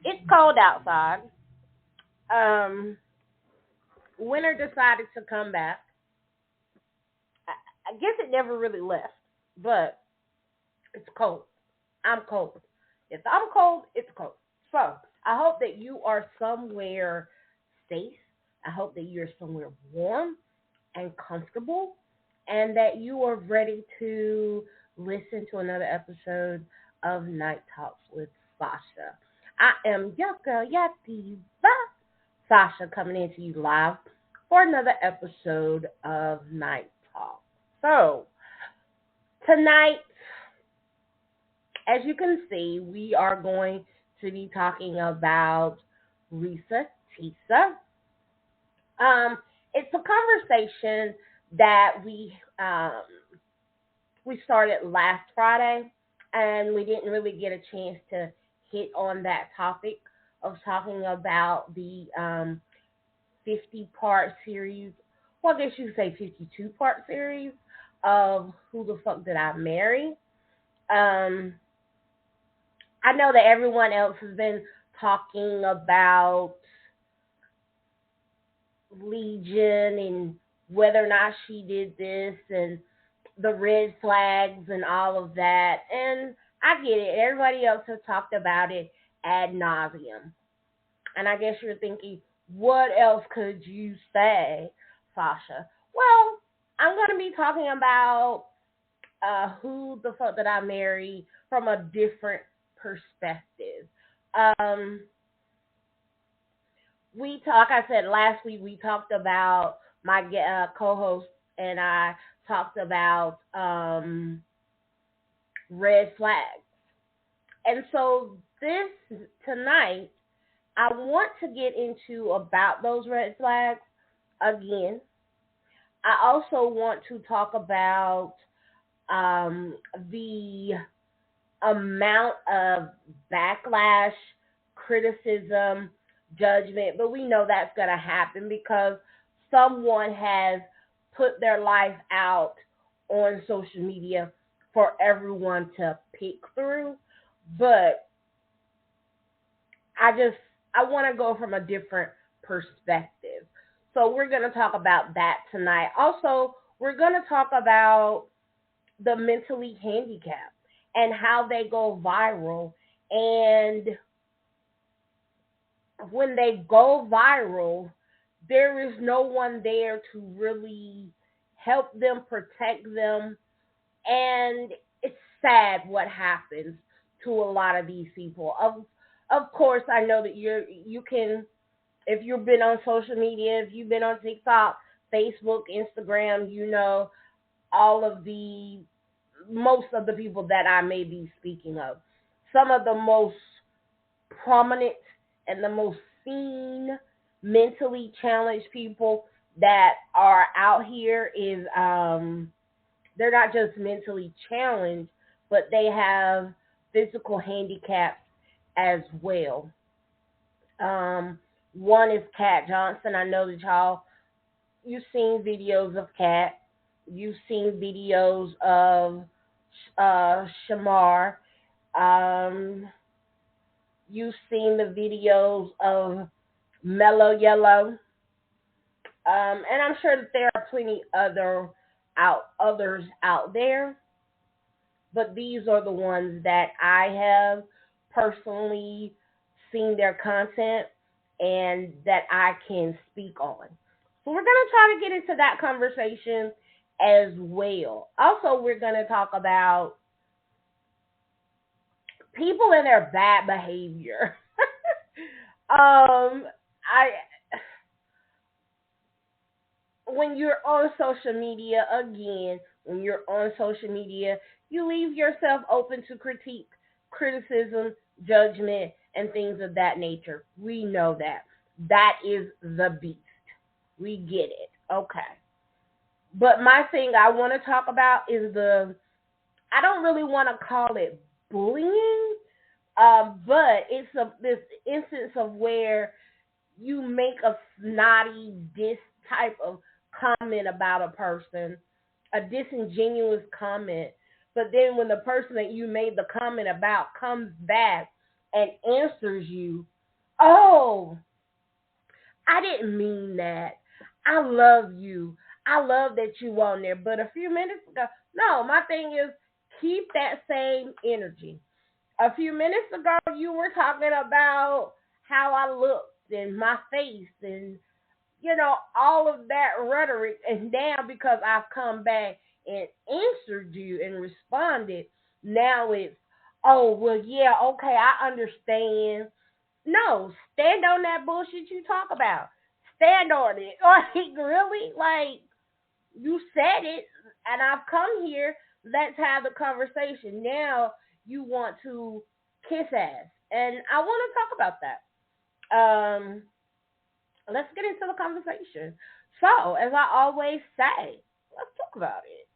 It's cold outside. Um, Winter decided to come back. I guess it never really left, but it's cold. I'm cold. If I'm cold, it's cold. So I hope that you are somewhere safe. I hope that you're somewhere warm and comfortable, and that you are ready to listen to another episode of Night Talks with Sasha. I am Yucca Yativa Sasha coming into you live for another episode of Night Talk. So, tonight, as you can see, we are going to be talking about Risa Tisa. It's a conversation that we started last Friday, and we didn't really get a chance to hit on that topic of talking about the 50-part series. Well, I guess you could say 52-part series of Who the Fuck Did I Marry? Um, I know that everyone else has been talking about Legion and whether or not she did this and the red flags and all of that. And I get it. Everybody else has talked about it ad nauseum. And I guess you're thinking, what else could you say, Sasha? Well, I'm going to be talking about who the fuck did I marry from a different perspective. Um, like I said last week, we talked about my co-host and I talked about red flags. And so tonight, I want to get into about those red flags again. I also want to talk about um, the amount of backlash, criticism, judgment, but we know that's going to happen because someone has put their life out on social media for everyone to pick through. But I just I want to go from a different perspective. So we're going to talk about that tonight. Also, we're going to talk about the mentally handicapped and how they go viral. And when they go viral, there is no one there to really help them, protect them, and it's sad what happens to a lot of these people. Of course, I know that you can, if you've been on social media, if you've been on TikTok, Facebook, Instagram, you know all of the most of the people that I may be speaking of. Some of the most prominent and the most seen mentally challenged people that are out here is they're not just mentally challenged, but they have physical handicaps as well. One is Kat Johnson. I know that you've seen videos of Kat. You've seen videos of Shamar. Um, you've seen the videos of Mellow Yellow. And I'm sure that there are plenty others out there, but these are the ones that I have personally seen their content and that I can speak on. So we're going to try to get into that conversation as well. Also, we're going to talk about people and their bad behavior. I when you're on social media again, when you're on social media, you leave yourself open to critique, criticism, judgment, and things of that nature. We know that. That is the beast. We get it. Okay. But my thing I want to talk about is I don't really want to call it bullying, but it's this instance of where you make a snotty diss type of comment about a person, a disingenuous comment, but then when the person that you made the comment about comes back and answers you, "Oh, I didn't mean that. I love you. I love that you on there." But a few minutes ago, no, my thing is keep that same energy. A few minutes ago, you were talking about how I looked and my face and all of that rhetoric. And now because I've come back and answered you and responded, now it's, "Oh, well, yeah, okay, I understand." No, stand on that bullshit you talk about. Stand on it. Like, really? Like, you said it, and I've come here. Let's have the conversation. Now you want to kiss ass, and I want to talk about that. Um, let's get into the conversation. So, as I always say, let's talk about it.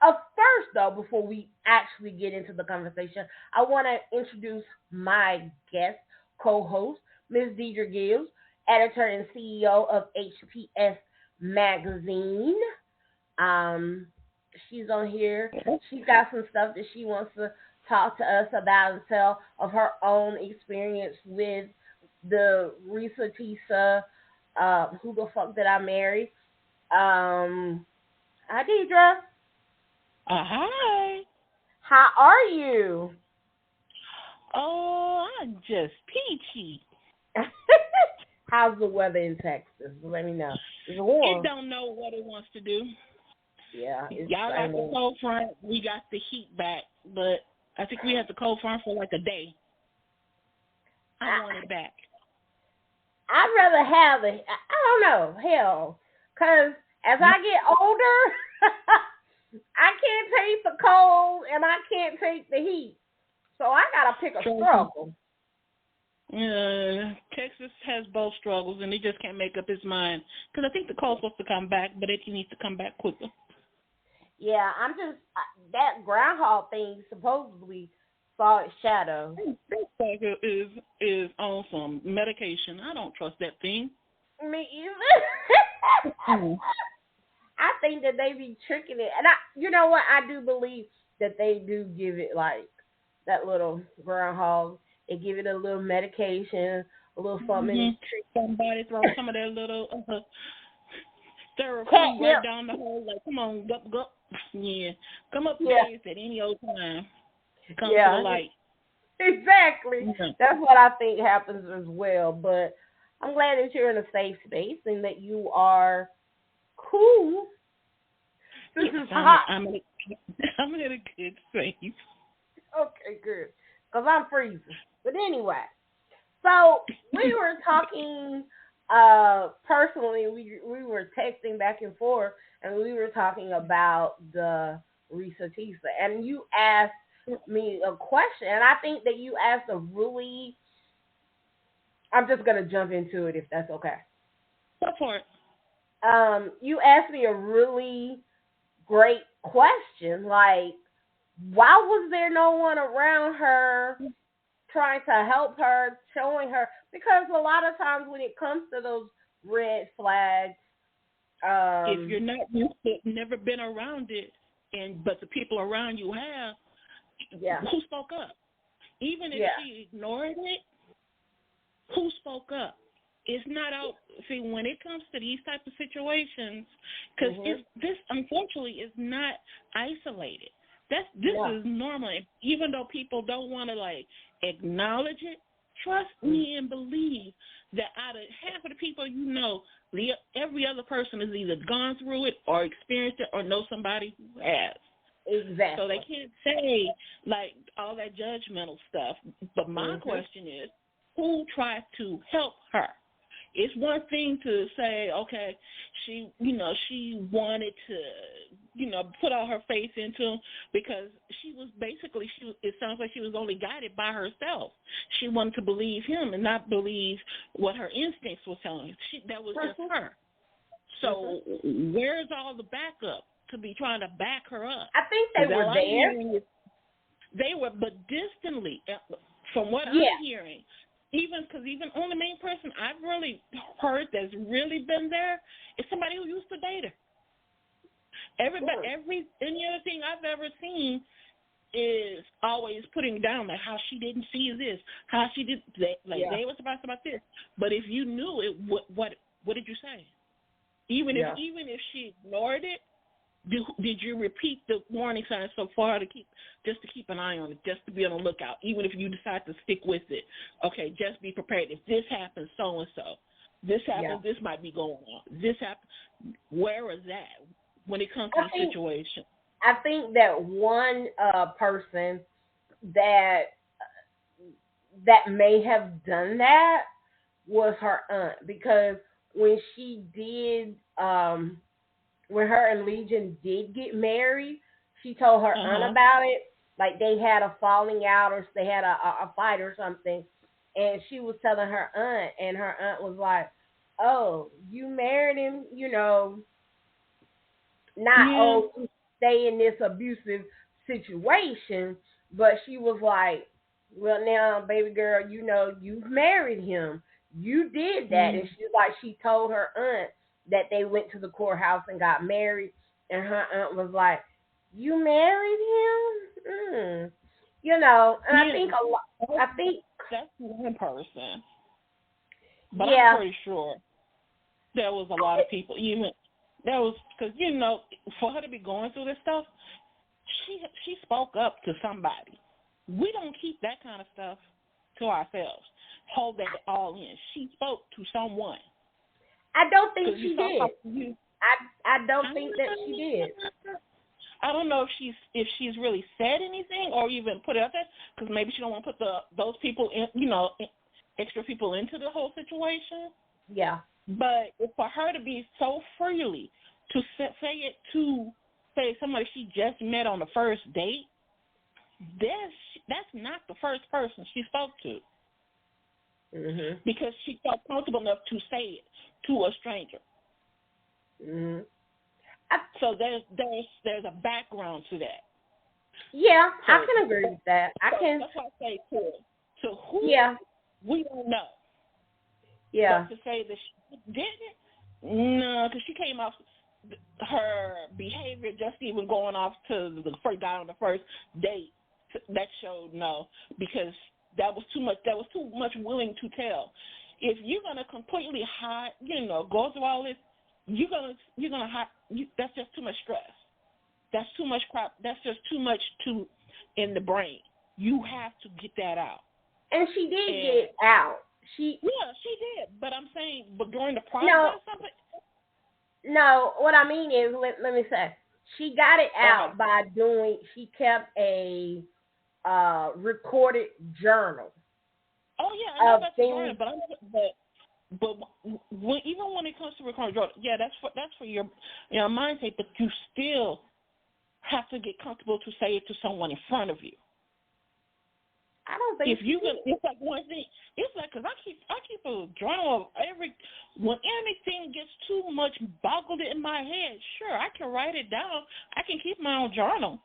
First, though, before we actually get into the conversation, I want to introduce my guest co-host, Ms. Deidre Gibbs, editor and CEO of HPS Magazine. Um, she's on here. She's got some stuff that she wants to talk to us about and tell of her own experience with the Risa Tisa, Who the Fuck Did I Marry? Hi, Deidre. Hi. How are you? Oh, I'm just peachy. How's the weather in Texas? Let me know. It's It warm. don't know what it wants to do. Yeah, it's Y'all got the sunny. cold front. We got the heat back, but I think we had the cold front for like a day. I want it back. I'd rather have it. I don't know. Hell, because as I get older, I can't take the cold and I can't take the heat. So I gotta pick a struggle. Texas has both struggles, and he just can't make up his mind. Because I think the cold's supposed to come back, but it needs to come back quicker. Yeah, I'm just that groundhog thing supposedly saw its shadow. That sucker is on some medication. I don't trust that thing. Me either. I think that they be tricking it, and you know what? I do believe that they do give it like that little groundhog. They give it a little medication, a little something. Somebody throw some of that little styrofoam right down the hole. Like, come on, gup gup. Yeah, come up here at any old time. Come to the light. Exactly. That's what I think happens as well. But I'm glad that you're in a safe space and that you are cool. This is hot. I'm in a good space. Okay, good. Because I'm freezing. But anyway, so we were talking personally. We were texting back and forth, and we were talking about the Risa Tisa. And you asked me a question, and I think that you asked a really... I'm just going to jump into it if that's okay. Go for it. You asked me a really great question, like, why was there no one around her trying to help her, showing her? Because a lot of times when it comes to those red flags, if you've never been around it, but the people around you have, who spoke up? Even if she ignored it, who spoke up? It's not out. See, when it comes to these types of situations, because this unfortunately is not isolated. This is normal. Even though people don't want to like acknowledge it, trust me and believe that out of half of the people every other person has either gone through it or experienced it or know somebody who has. Exactly. So they can't say like all that judgmental stuff. But my question is, who tried to help her? It's one thing to say, okay, she wanted to, put all her faith into him because it sounds like she was only guided by herself. She wanted to believe him and not believe what her instincts were telling her. That was just her. So where's all the backup to be trying to back her up? I think they were there. They were, but distantly, from what I'm hearing. Even on the main person I've really heard that's really been there is somebody who used to date her. Any other thing I've ever seen, is always putting down like how she didn't see this, how she did that, like they were surprised about this. But if you knew it, what did you say? Even if she ignored it, did you repeat the warning signs so far to keep an eye on it, just to be on the lookout? Even if you decide to stick with it, okay, just be prepared. If this happens, so and so, this happens, this might be going on. This happens. Where is that when it comes to the situation? I think that one person that may have done that was her aunt, because when she did, when her and Legion did get married, she told her aunt about it. Like they had a falling out, or they had a fight or something, and she was telling her aunt, and her aunt was like, "Oh, you married him, not to stay in this abusive situation," but she was like, "Well, now, baby girl, you've married him. You did that." And she told her aunt that they went to the courthouse and got married, and her aunt was like, "You married him?" And I think I think that's one person, but I'm pretty sure there was a lot of people. Even there was, because for her to be going through this stuff, she spoke up to somebody. We don't keep that kind of stuff to ourselves. Hold that all in. She spoke to someone. I don't think she did. I don't think that she did. I don't know if she's really said anything or even put it out there, because maybe she don't want to put those people in, extra people into the whole situation. Yeah. But for her to be so freely to say somebody she just met on the first date, that's not the first person she spoke to. Mm-hmm. Because she felt comfortable enough to say it to a stranger. Mm-hmm. So there's a background to that. Yeah, so, I can agree with that. That's why I say to who we don't know. Yeah. But to say that she didn't, no, because she came off her behavior just even going off to the first guy on the first date. That showed no, because that was too much. That was too much willing to tell. If you're gonna completely hide, go through all this, you're gonna hide. That's just too much stress. That's too much crap. That's just too much in the brain. You have to get that out. And she did get it out. She did. But I'm saying, but during the process of it. No, what I mean is, let me say, she got it out by she kept a recorded journal. Oh yeah, I know that's a journal, but even when it comes to recording journal, that's for your mindset, but you still have to get comfortable to say it to someone in front of you. I don't think it's like one thing. It's like, because I keep a journal of when anything gets too much boggled in my head. Sure, I can write it down. I can keep my own journal,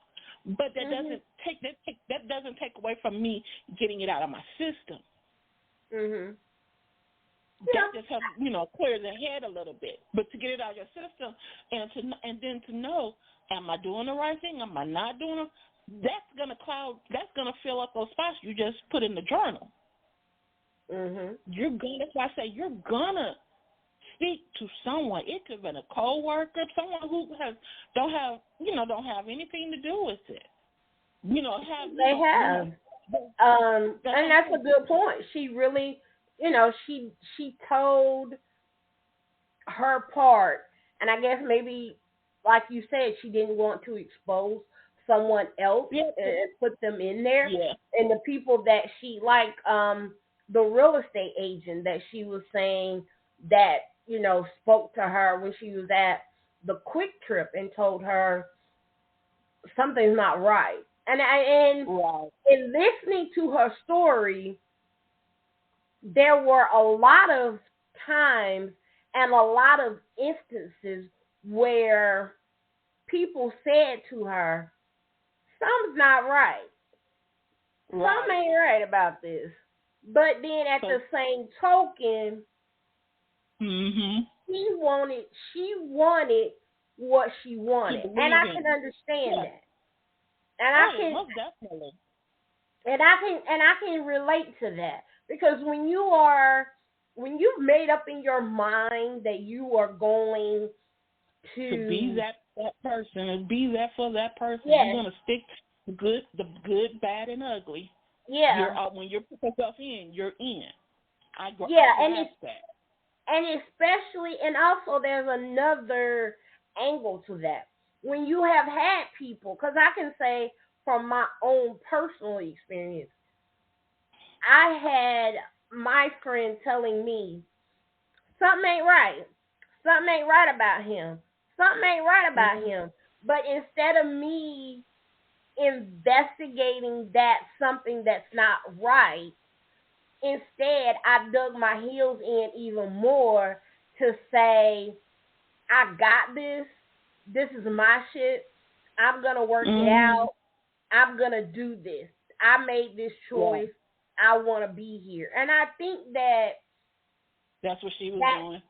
but that doesn't take away from me getting it out of my system. Mhm. That just helps clear the head a little bit. But to get it out of your system and then to know, am I doing the right thing? Am I not doing it? That's gonna fill up those spots you just put in the journal. Mhm. That's why I say you're gonna speak to someone. It could have been a coworker, someone who don't have anything to do with it. They have. And that's a good point. She really, she told her part, and I guess maybe, like you said, she didn't want to expose someone else and put them in there. Yeah. And the people that she, like the real estate agent that she was saying that, spoke to her when she was at the Quick Trip and told her something's not right. And in listening to her story, there were a lot of times and a lot of instances where people said to her, something's not right. Something ain't right about this. But then at the same token, she wanted what she wanted. And I can understand that. And most definitely. And I can relate to that, because when you've made up in your mind that you are going to be that person and be there for that person, yes. You're gonna stick to the good, bad, and ugly. Yeah. When you put yourself in, you're in. I grasp that. And especially, and also there's another angle to that. When you have had people, because I can say from my own personal experience, I had my friend telling me something ain't right. Something ain't right about him. Something ain't right about him. But instead of me investigating that something that's not right, instead I dug my heels in even more to say, I got this. This is my shit. I'm going to work it out. I'm going to do this. I made this choice. Yeah. I want to be here. And I think that's what she was doing.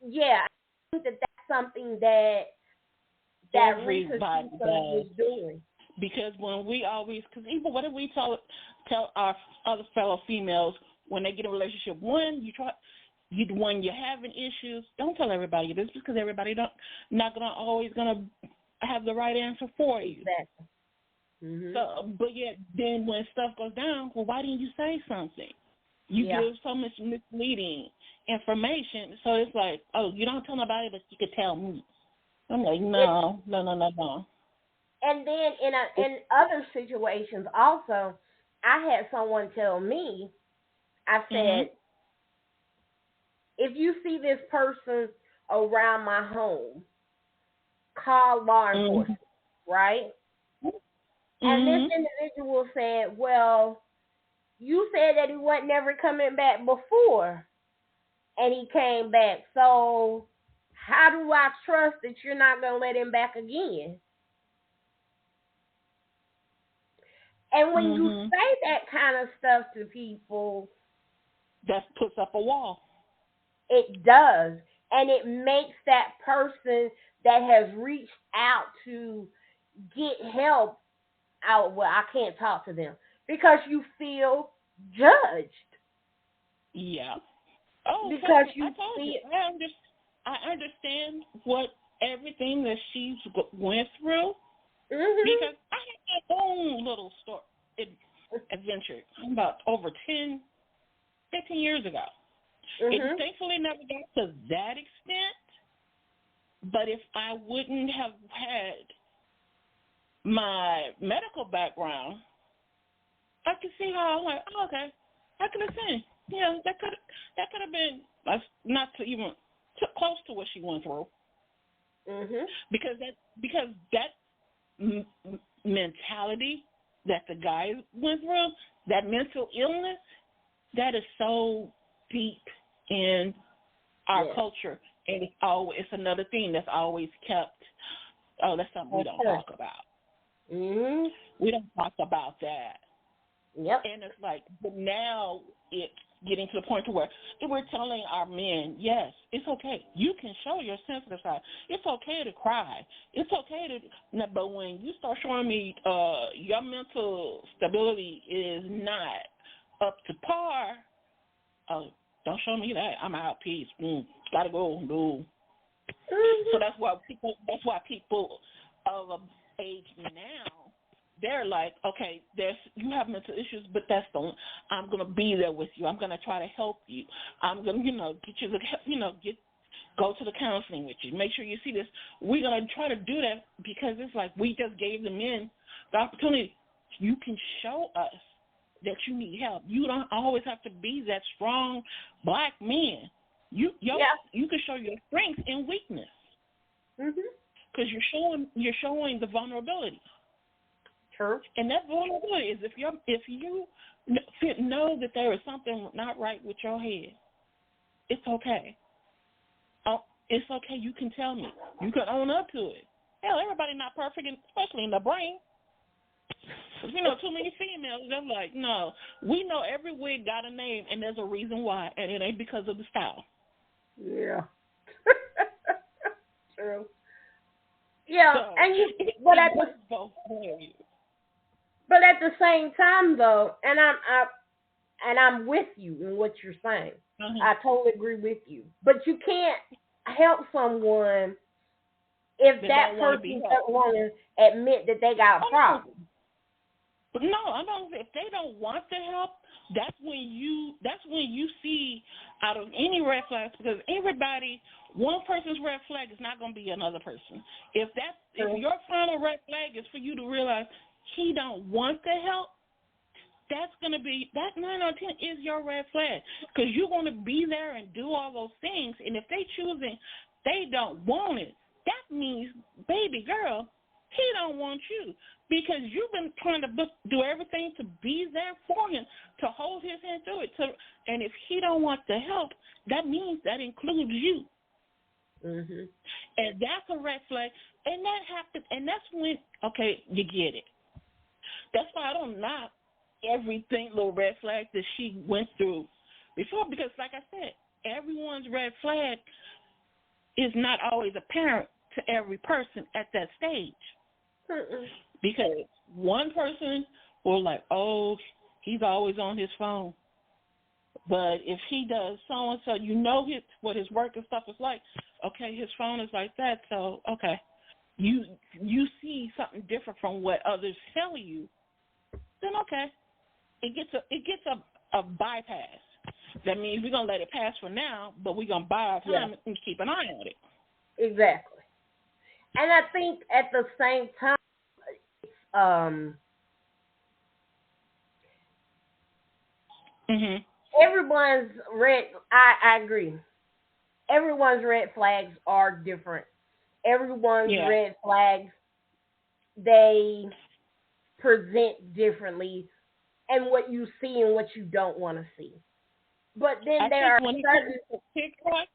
Yeah. I think that's something that everybody was doing. Because when we always, because even what did we tell our other fellow females when they get in a relationship? When you're having issues, don't tell everybody this, because everybody not always gonna have the right answer for you. Exactly. Mm-hmm. So, but yet then when stuff goes down, well, why didn't you say something? You give so much misleading information, so it's like, oh, you don't tell nobody, but you could tell me. I'm like, no. And then in other situations also, I had someone tell me, I said, if you see this person around my home, call law enforcement, right? And this individual said, well, you said that he wasn't never coming back before, and he came back. So how do I trust that you're not going to let him back again? And when you say that kind of stuff to people, that puts up a wall. It does. And it makes that person that has reached out to get help out, well, I can't talk to them, because you feel judged. Yeah. Oh, because I understand what everything that she's went through. Mm-hmm. Because I had my own little adventure about over 10, 15 years ago. It thankfully never got to that extent, but if I wouldn't have had my medical background, I could see how I'm like, oh, okay, I could have seen. Yeah, that could have been not to even close to what she went through. Mm-hmm. Because that mentality that the guy went through, that mental illness, that is so deep in our culture, and it's another thing that's always kept. Oh, that's something we don't talk about. Mm-hmm. We don't talk about that. Yep. And it's like, but now it's getting to the point to where we're telling our men, yes, it's okay. You can show your sensitive side. It's okay to cry. It's okay to, but when you start showing me your mental stability is not up to par, don't show me that. I'm out. Peace. Gotta go. No. So that's why people of age now, they're like, okay, you have mental issues, but I'm gonna be there with you. I'm gonna try to help you. I'm gonna, get you go to the counseling with you. Make sure you see this. We're gonna try to do that because it's like we just gave the men the opportunity. You can show us that you need help. You don't always have to be that strong black man. You can show your strength and weakness. Because you're showing the vulnerability. True. And that vulnerability is if you know that there is something not right with your head, it's okay. It's okay. You can tell me. You can own up to it. Hell, everybody not perfect, especially in the brain. Too many females, they're like, no, we know every wig got a name, and there's a reason why, and it ain't because of the style. Yeah. True. Yeah, so, and but at both ways. But at the same time, though, and I'm with you in what you're saying. Mm-hmm. I totally agree with you. But you can't help someone if that person doesn't want to admit that they got a problem. No, I don't. If they don't want the help, that's when you see out of any red flags, because everybody, one person's red flag is not going to be another person. If your final red flag is for you to realize he don't want the help, that's going to be, that 9 out of 10 is your red flag, because you're going to be there and do all those things, and if they choosing, they don't want it, that means, baby girl, he don't want you, because you've been trying to do everything to be there for him, to hold his hand through it, and if he don't want the help, that means that includes you. Mm-hmm. And that's a red flag, and that happens, and that's when, okay, you get it. That's why I don't knock everything, little red flag that she went through before, because like I said, everyone's red flag is not always apparent to every person at that stage. Mm-mm. Because one person will like, oh, he's always on his phone. But if he does so-and-so, you know what his work and stuff is like. Okay, his phone is like that, so, okay. You see something different from what others tell you, then okay. It gets a bypass. That means we're going to let it pass for now, but we're going to buy our time and keep an eye on it. Exactly. And I think at the same time, everyone's I agree. Everyone's red flags are different. Everyone's red flags, they present differently, and what you see and what you don't want to see. But then there are certain TikToks,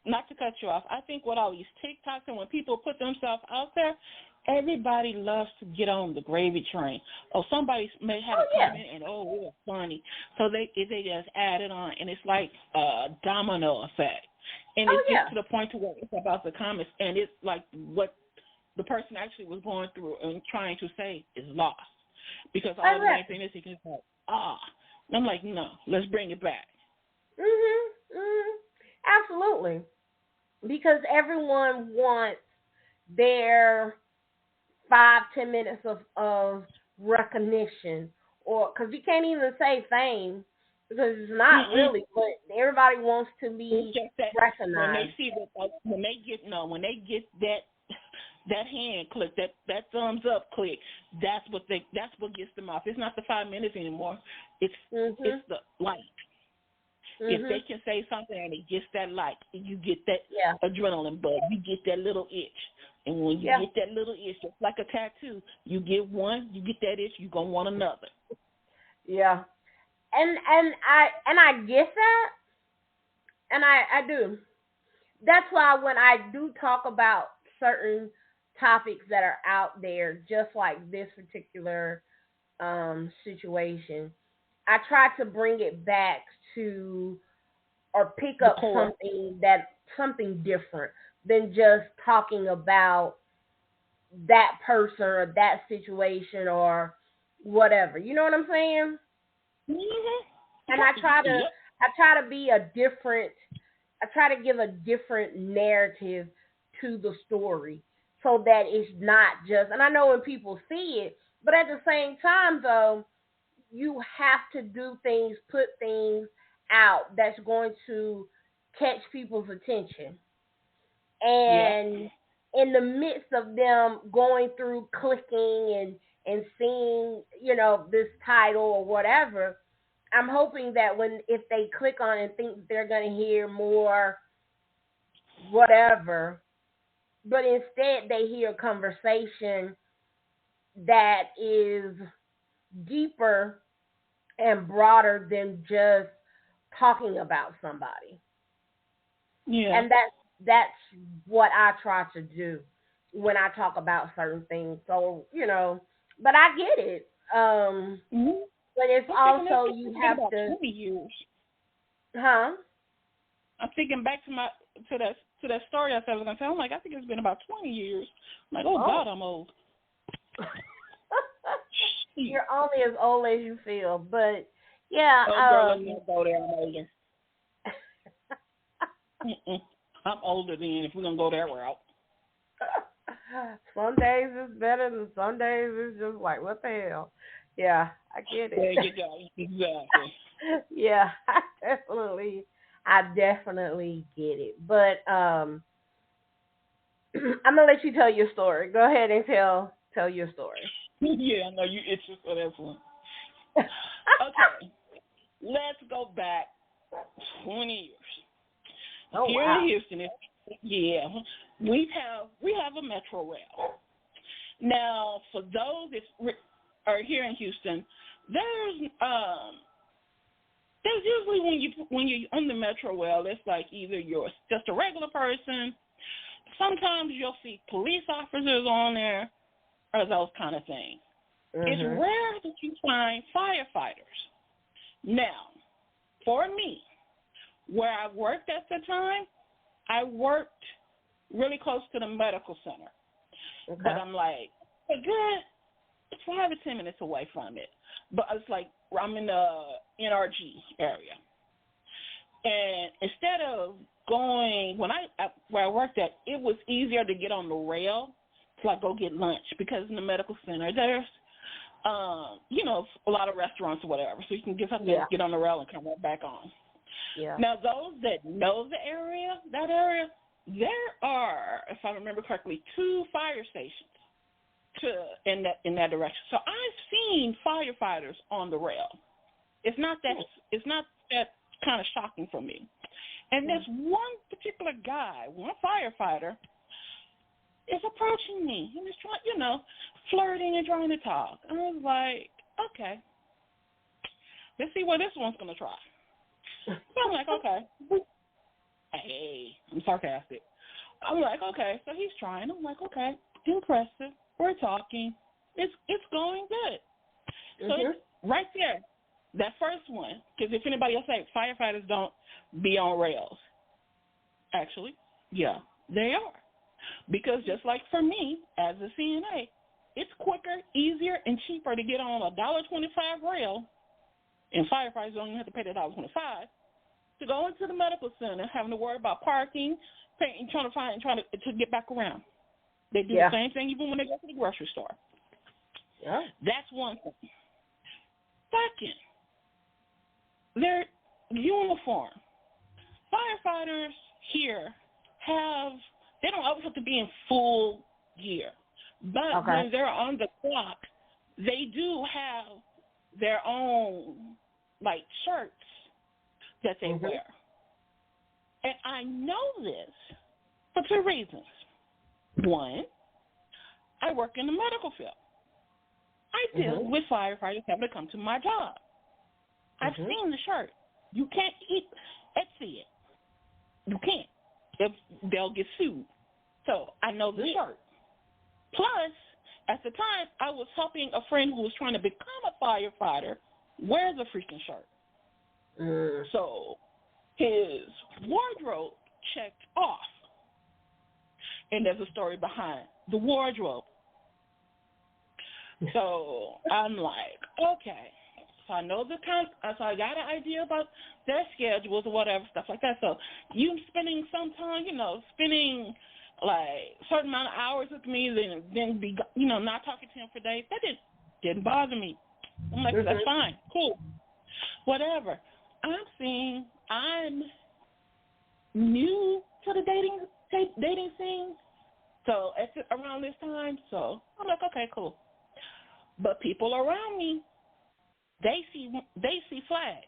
not to cut you off, I think with all these TikToks and when people put themselves out there, everybody loves to get on the gravy train. Or somebody may have a comment and, oh, it's funny. So they just add it on, and it's like a domino effect. And it gets to the point to where it's about the comments, and it's like what the person actually was going through and trying to say is lost. Because all the main thing is he can say, And I'm like, no, let's bring it back. Absolutely. Because everyone wants their 5-10 minutes of recognition, or because you can't even say fame because it's not really, but everybody wants to be recognized. When they see that, when they get that hand click, that thumbs up click, that's what gets them off. It's not the 5 minutes anymore. It's the like. If they can say something and it gets that like, you get that adrenaline buzz, you get that little itch. And when you get that little itch, it's like a tattoo. You get one, you get that itch, you're going to want another. Yeah. And I get that. And I do. That's why when I do talk about certain topics that are out there, just like this particular situation, I try to bring it back to, or pick up something different than just talking about that person or that situation or whatever. You know what I'm saying? And I try to be I try to give a different narrative to the story so that it's not just, and I know when people see it, but at the same time though, you have to do things, put things out that's going to catch people's attention. And in the midst of them going through clicking and seeing, this title or whatever, I'm hoping that if they click on it and think they're going to hear more whatever, but instead they hear a conversation that is deeper and broader than just talking about somebody. Yeah. And that's what I try to do when I talk about certain things. So, but I get it. But it's also you have to 20 years. Huh? I'm thinking back to that story I said I was going to tell. I'm like, I think it's been about 20 years. I'm like, oh. God, I'm old. You're only as old as you feel, but yeah. Oh, girl, let's not go there, Megan. I'm older than if we're gonna go that route. Some days it's better than some days it's just like, what the hell? Yeah, I get it. There you go. Exactly. Yeah, I definitely get it. But I'm gonna let you tell your story. Go ahead and tell your story. Yeah, I know you itching for this one. Okay, let's go back 20 years. Oh, here wow. in Houston, we have a Metro Rail. Now, for those that are here in Houston, there's usually when you're on the Metro Rail, it's like either you're just a regular person. Sometimes you'll see police officers on there, or those kind of things. Mm-hmm. It's rare that you find firefighters. Now, for me, where I worked at the time, I worked really close to the medical center. Okay. But I'm like, good, 5 to 10 minutes away from it. But it's like I'm in the NRG area. And instead of going, where I worked at, it was easier to get on the rail to like go get lunch, because in the medical center there's, a lot of restaurants or whatever, so you can get something, get on the rail and come right back on. Yeah. Now those that know that area, there are, if I remember correctly, 2 fire stations in that direction. So I've seen firefighters on the rail. It's not that kind of shocking for me. And this one particular guy, one firefighter, is approaching me. He was trying, flirting and trying to talk. I was like, okay, let's see what this one's going to try. So I'm like, okay. Hey, I'm sarcastic. I'm like, okay, so he's trying. I'm like, okay, impressive. We're talking. It's going good. So it's right there. That first one, because if anybody else say firefighters don't be on rails. Actually, yeah, they are. Because just like for me, as a CNA, it's quicker, easier, and cheaper to get on a $1.25 rail, and firefighters don't even have to pay the $1.25, to go into the medical center, having to worry about parking, paying, trying to get back around. They do the same thing even when they go to the grocery store. Yeah. That's one thing. Second, their uniform. Firefighters here they don't always have to be in full gear. But when they're on the clock, they do have their own, like, shirts that they wear. And I know this for 2 reasons. One, I work in the medical field. I deal with firefighters having to come to my job. I've seen the shirt. You can't Etsy it. You can't. If they'll get sued. So I know the shirt. Plus, at the time, I was helping a friend who was trying to become a firefighter wear the freaking shirt. So his wardrobe checked off. And there's a story behind the wardrobe. So I'm like, okay. So I know so I got an idea about their schedules or whatever, stuff like that. So you spending some time, spending like a certain amount of hours with me, then be, not talking to him for days, that didn't bother me. I'm like, that's fine, cool, whatever. I'm new to the dating scene, so around this time, so I'm like, okay, cool. But people around me, they see flags,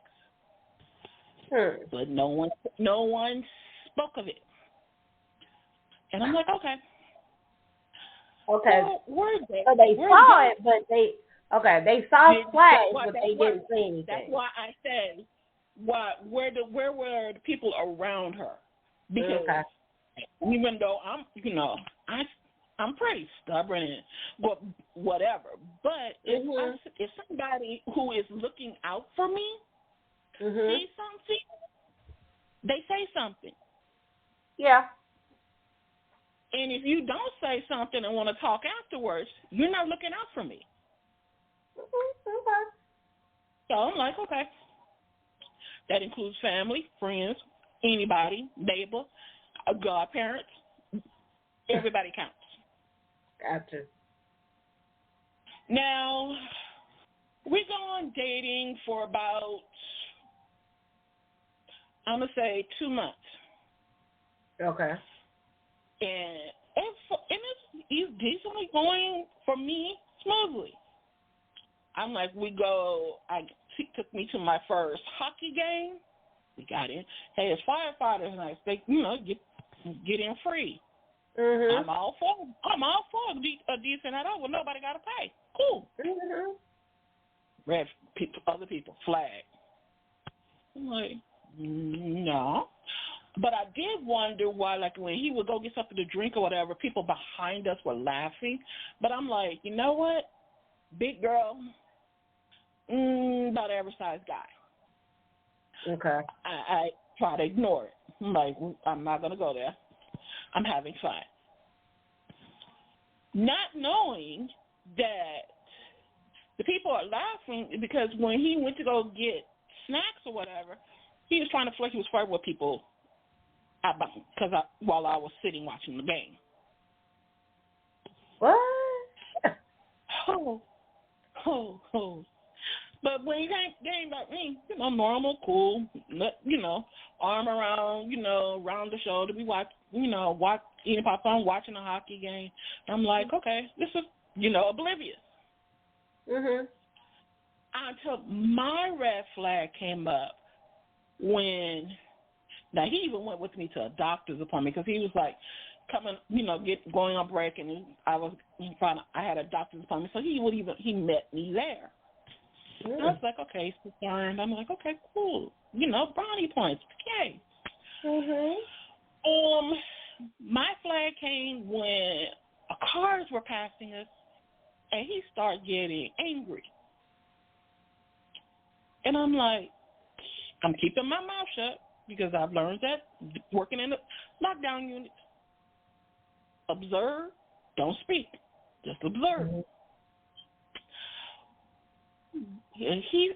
but no one spoke of it, and I'm like, okay. So they saw it, but they saw flags, but they didn't say anything. That's why I said, where were the people around her? Because even though I'm pretty stubborn and whatever, but if somebody who is looking out for me sees something, they say something. Yeah. And if you don't say something and want to talk afterwards, you're not looking out for me. Okay. So I'm like, okay. That includes family, friends, anybody, neighbor, godparents. Everybody counts. Gotcha. Now, we go on dating for about, I'm going to say 2 months. Okay. And it's decently going for me smoothly. I'm like, he took me to my first hockey game. We got in. Hey, it's firefighters night. They, get in free. Mm-hmm. I'm all for a decent night out. Well, nobody got to pay. Cool. Mm-hmm. Red people, other people, flag. I'm like, no. But I did wonder why, like, when he would go get something to drink or whatever, people behind us were laughing. But I'm like, you know what? Big girl, about average size guy. Okay. I try to ignore it. I'm like, I'm not going to go there. I'm having fun. Not knowing that the people are laughing because when he went to go get snacks or whatever, he was trying to flirt. He was flirting with people while I was sitting watching the game. What? Oh. But when he came back, normal, cool, arm around, around the shoulder. We watch, eating popcorn, watching a hockey game. I'm like, okay, this is, oblivious. Mhm. Until my red flag came up now he even went with me to a doctor's appointment because he was like coming, going on break, and I had a doctor's appointment, so he met me there. And I was like, okay, he's concerned. I'm like, okay, cool. Brownie points. Okay. Mhm. My flag came when cars were passing us, and he started getting angry. And I'm like, I'm keeping my mouth shut because I've learned that working in the lockdown unit, observe, don't speak, just observe. Mm-hmm.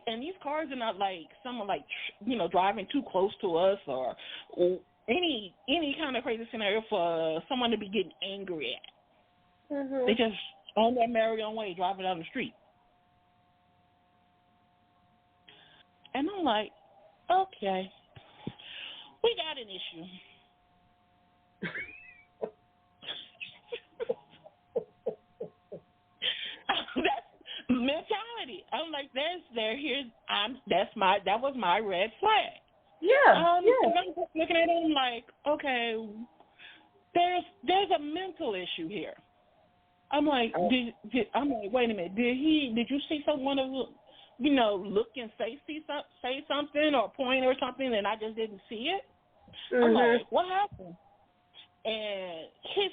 And these cars are not like someone like driving too close to us or any kind of crazy scenario for someone to be getting angry at. Mm-hmm. They just on their merry own way driving down the street. And I'm like, okay, we got an issue. That's mentality. I'm like, that was my red flag. Yeah. I'm just looking at him like, okay, there's a mental issue here. I'm like, wait a minute, did you see someone look and say something or point or something and I just didn't see it? Mm-hmm. I'm like, what happened? And his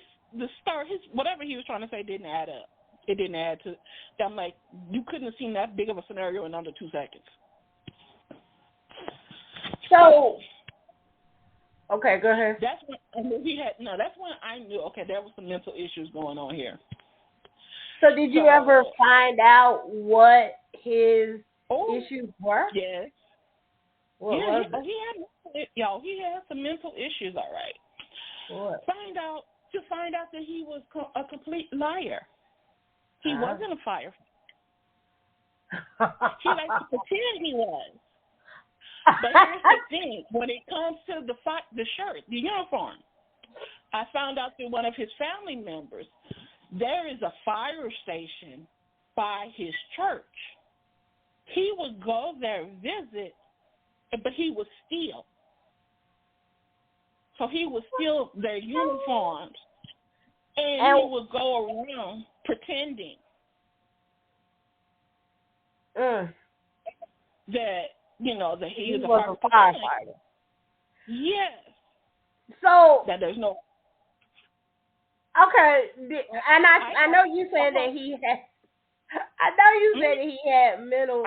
whatever he was trying to say didn't add up. It didn't add to. I'm like, you couldn't have seen that big of a scenario in under 2 seconds. So, okay, go ahead. That's when I knew. Okay, there was some mental issues going on here. So, did you ever find out what his issues were? Yes. What was it? He had some mental issues. All right. What? Find out that he was a complete liar. He wasn't a firefighter. He likes to pretend he was. But here's the thing: when it comes to the shirt, the uniform, I found out that one of his family members, there is a fire station by his church. He would go there visit, but he would steal. So he would steal their uniforms, and he would go around pretending that that he is a firefighter. Yes. So that there's no. Okay, and I know you said that he had. I know you said that he had mental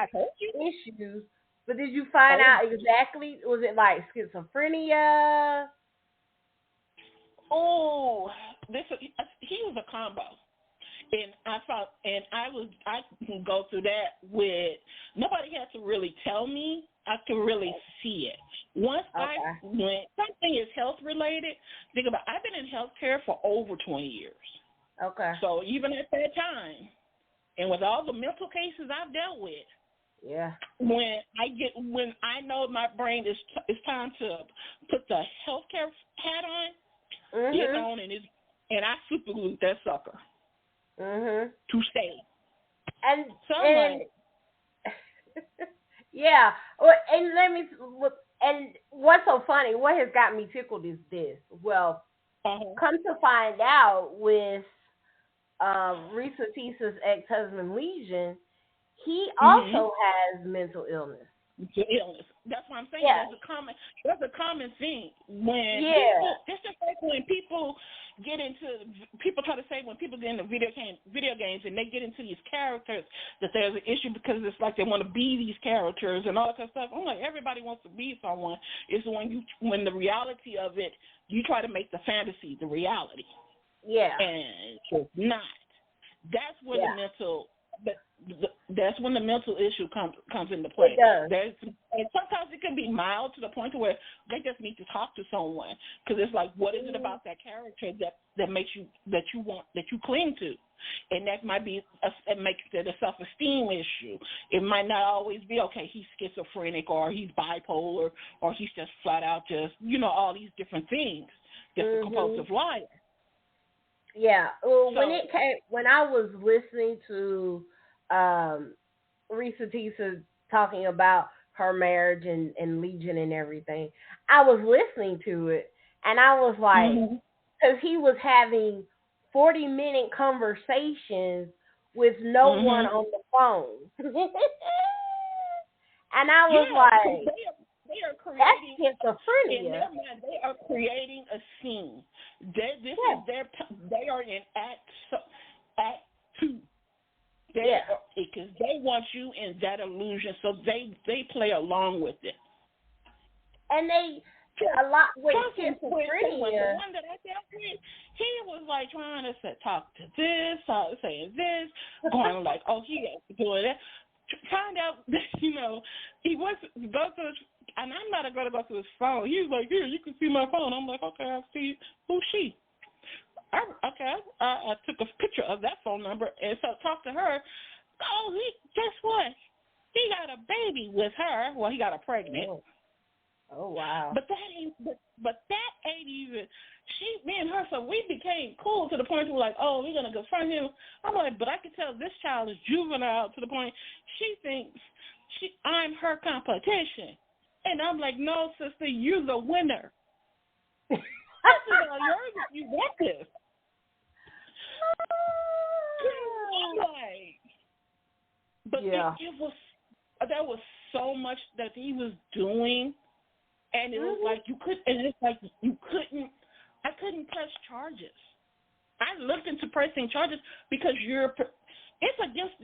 issues, but did you find out exactly? Was it like schizophrenia? Oh, he was a combo. And I can go through that with, nobody had to really tell me. I can really see it. Once when something is health related, think about, I've been in healthcare for over 20 years. Okay. So even at that time, and with all the mental cases I've dealt with, yeah. When I know my brain is time to put the healthcare hat on, it's on, and I super glued that sucker to stay. And yeah, and let me. And what's so funny? What has got me tickled is this. Well, come to find out, with Risa Tisa's ex-husband Legion, he also has mental illness. That's what I'm saying. Yeah. There's a common thing when people, it's just like when people try to say when people get into video games and they get into these characters that there's an issue because it's like they want to be these characters and all that kind of stuff. I'm like, everybody wants to be someone. It's when the reality of it, you try to make the fantasy the reality. Yeah. And it's not. That's where the mental. That's when the mental issue comes into play. It does. And sometimes it can be mild to the point to where they just need to talk to someone, because it's like, what is it about that character that makes you that you cling to, and that might be it makes it a self-esteem issue. It might not always be he's schizophrenic or he's bipolar or he's just flat out just all these different things. Just a compulsive liar. Yeah. Well, when I was listening to Risa Tisa talking about her marriage and Legion and everything, I was listening to it and I was like, because he was having 40-minute conversations with no one on the phone, and I was like, they are creating schizophrenia. In their mind, they are creating a scene. They are in act 2. Because they want you in that illusion, so they play along with it. And they a lot with schizophrenia. The one that I dealt with, he was like trying to talk to this, saying this, going like, he has to do that. Find out that he was go through. And I'm not going to go through his phone. He was like, here, you can see my phone. I'm like, okay, I see. Who's she? I took a picture of that phone number and so talked to her. Guess what? He got a baby with her. Well, he got her pregnant. Oh wow. But that ain't even. Me and her, so we became cool to the point where we're like, we're gonna confront him. I'm like, but I can tell this child is juvenile to the point she thinks I'm her competition. And I'm like, no, sister, you're the winner. You want this. But there was so much that he was doing, and it was like I couldn't press charges. I looked into pressing charges because it's against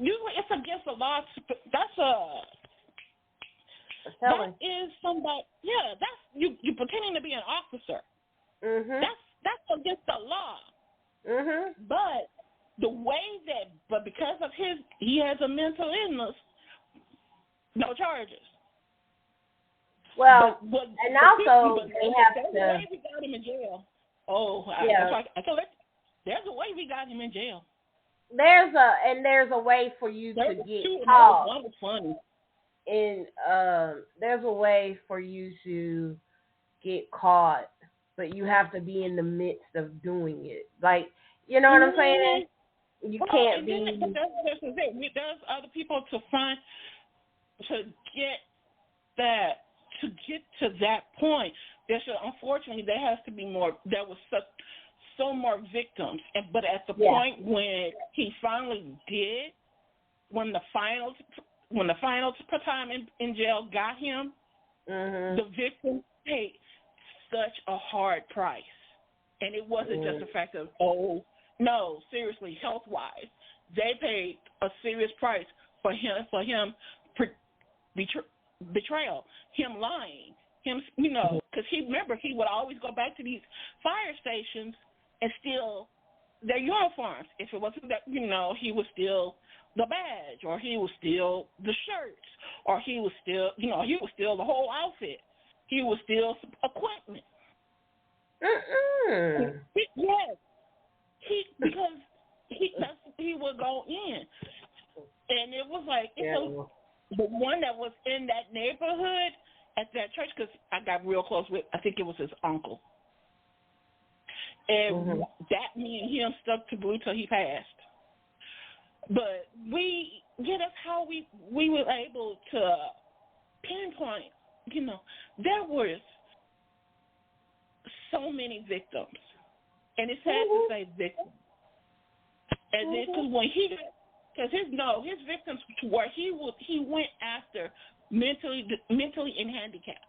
the law. That is somebody. Yeah, that's you pretending to be an officer. That's against the law. But the way because of he has a mental illness, no charges. Well, and also they have to. There's a way we got him in jail. There's a way we got him in jail. There's a way for you to get caught. One was funny. And there's a way for you to get caught, but you have to be in the midst of doing it. Like, you know what I'm saying? You can't be. But there's other people to get to that point. Unfortunately, there has to be more. There was so more victims, but at the point when he finally did, when the final time in jail got him, the victim paid such a hard price, and it wasn't just the fact of no, seriously, health-wise, they paid a serious price for him betrayal, him lying, him because he would always go back to these fire stations and steal their uniforms. If it wasn't that, he was still the badge, or he was still the shirts, or he was still, he was still the whole outfit. He was still equipment. Yes. Because he would go in. And it was like, the one that was in that neighborhood at that church, because I got real close with, I think it was his uncle. And that, me and him stuck to glue till he passed. But that's how we were able to pinpoint, there was so many victims. And it's sad to say victims. And then, because his victims were, he went after mentally and handicapped.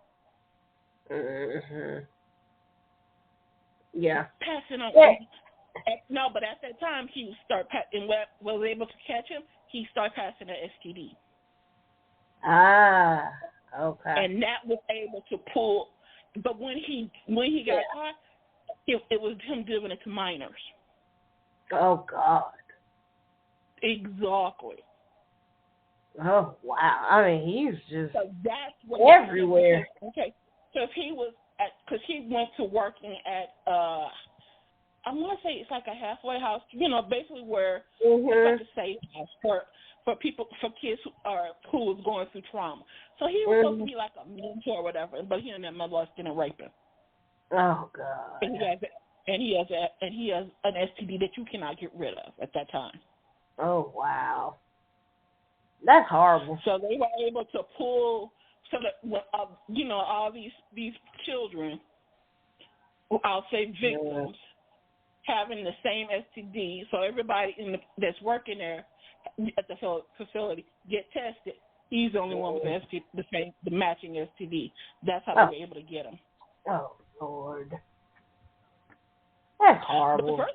Yeah. Passing on. Yeah. No, but at that time, he was able to catch him. He started passing an STD. Ah, okay. And that was able to pull. But when he got caught, it was him giving it to minors. Oh God. Exactly. Oh wow! I mean, he's just that's what everywhere. Okay, because he went to working at I want to say it's like a halfway house, basically where it's like a safe house for people, for kids who was going through trauma. So he was supposed to be like a mentor or whatever, but he and that mother didn't rape him. Oh God! And he has an STD that you cannot get rid of at that time. Oh wow! That's horrible. So they were able to pull, so that all these children, I'll say victims, having the same STD. So everybody that's working there at the facility get tested. He's the only one with the matching STD. That's how they were able to get him. Oh Lord, that's horrible. But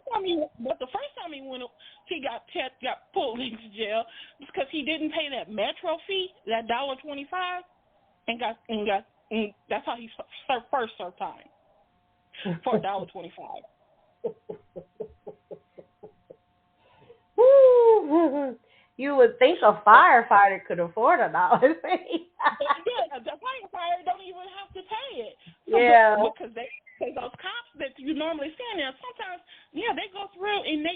the first time he got pulled into jail because he didn't pay that Metro fee, that $1.25, and that's how he first served time for $1.25. You would think a firefighter could afford $1. Yeah, the firefighter don't even have to pay it. So, yeah. Because those cops that you normally see in there, sometimes, they go through and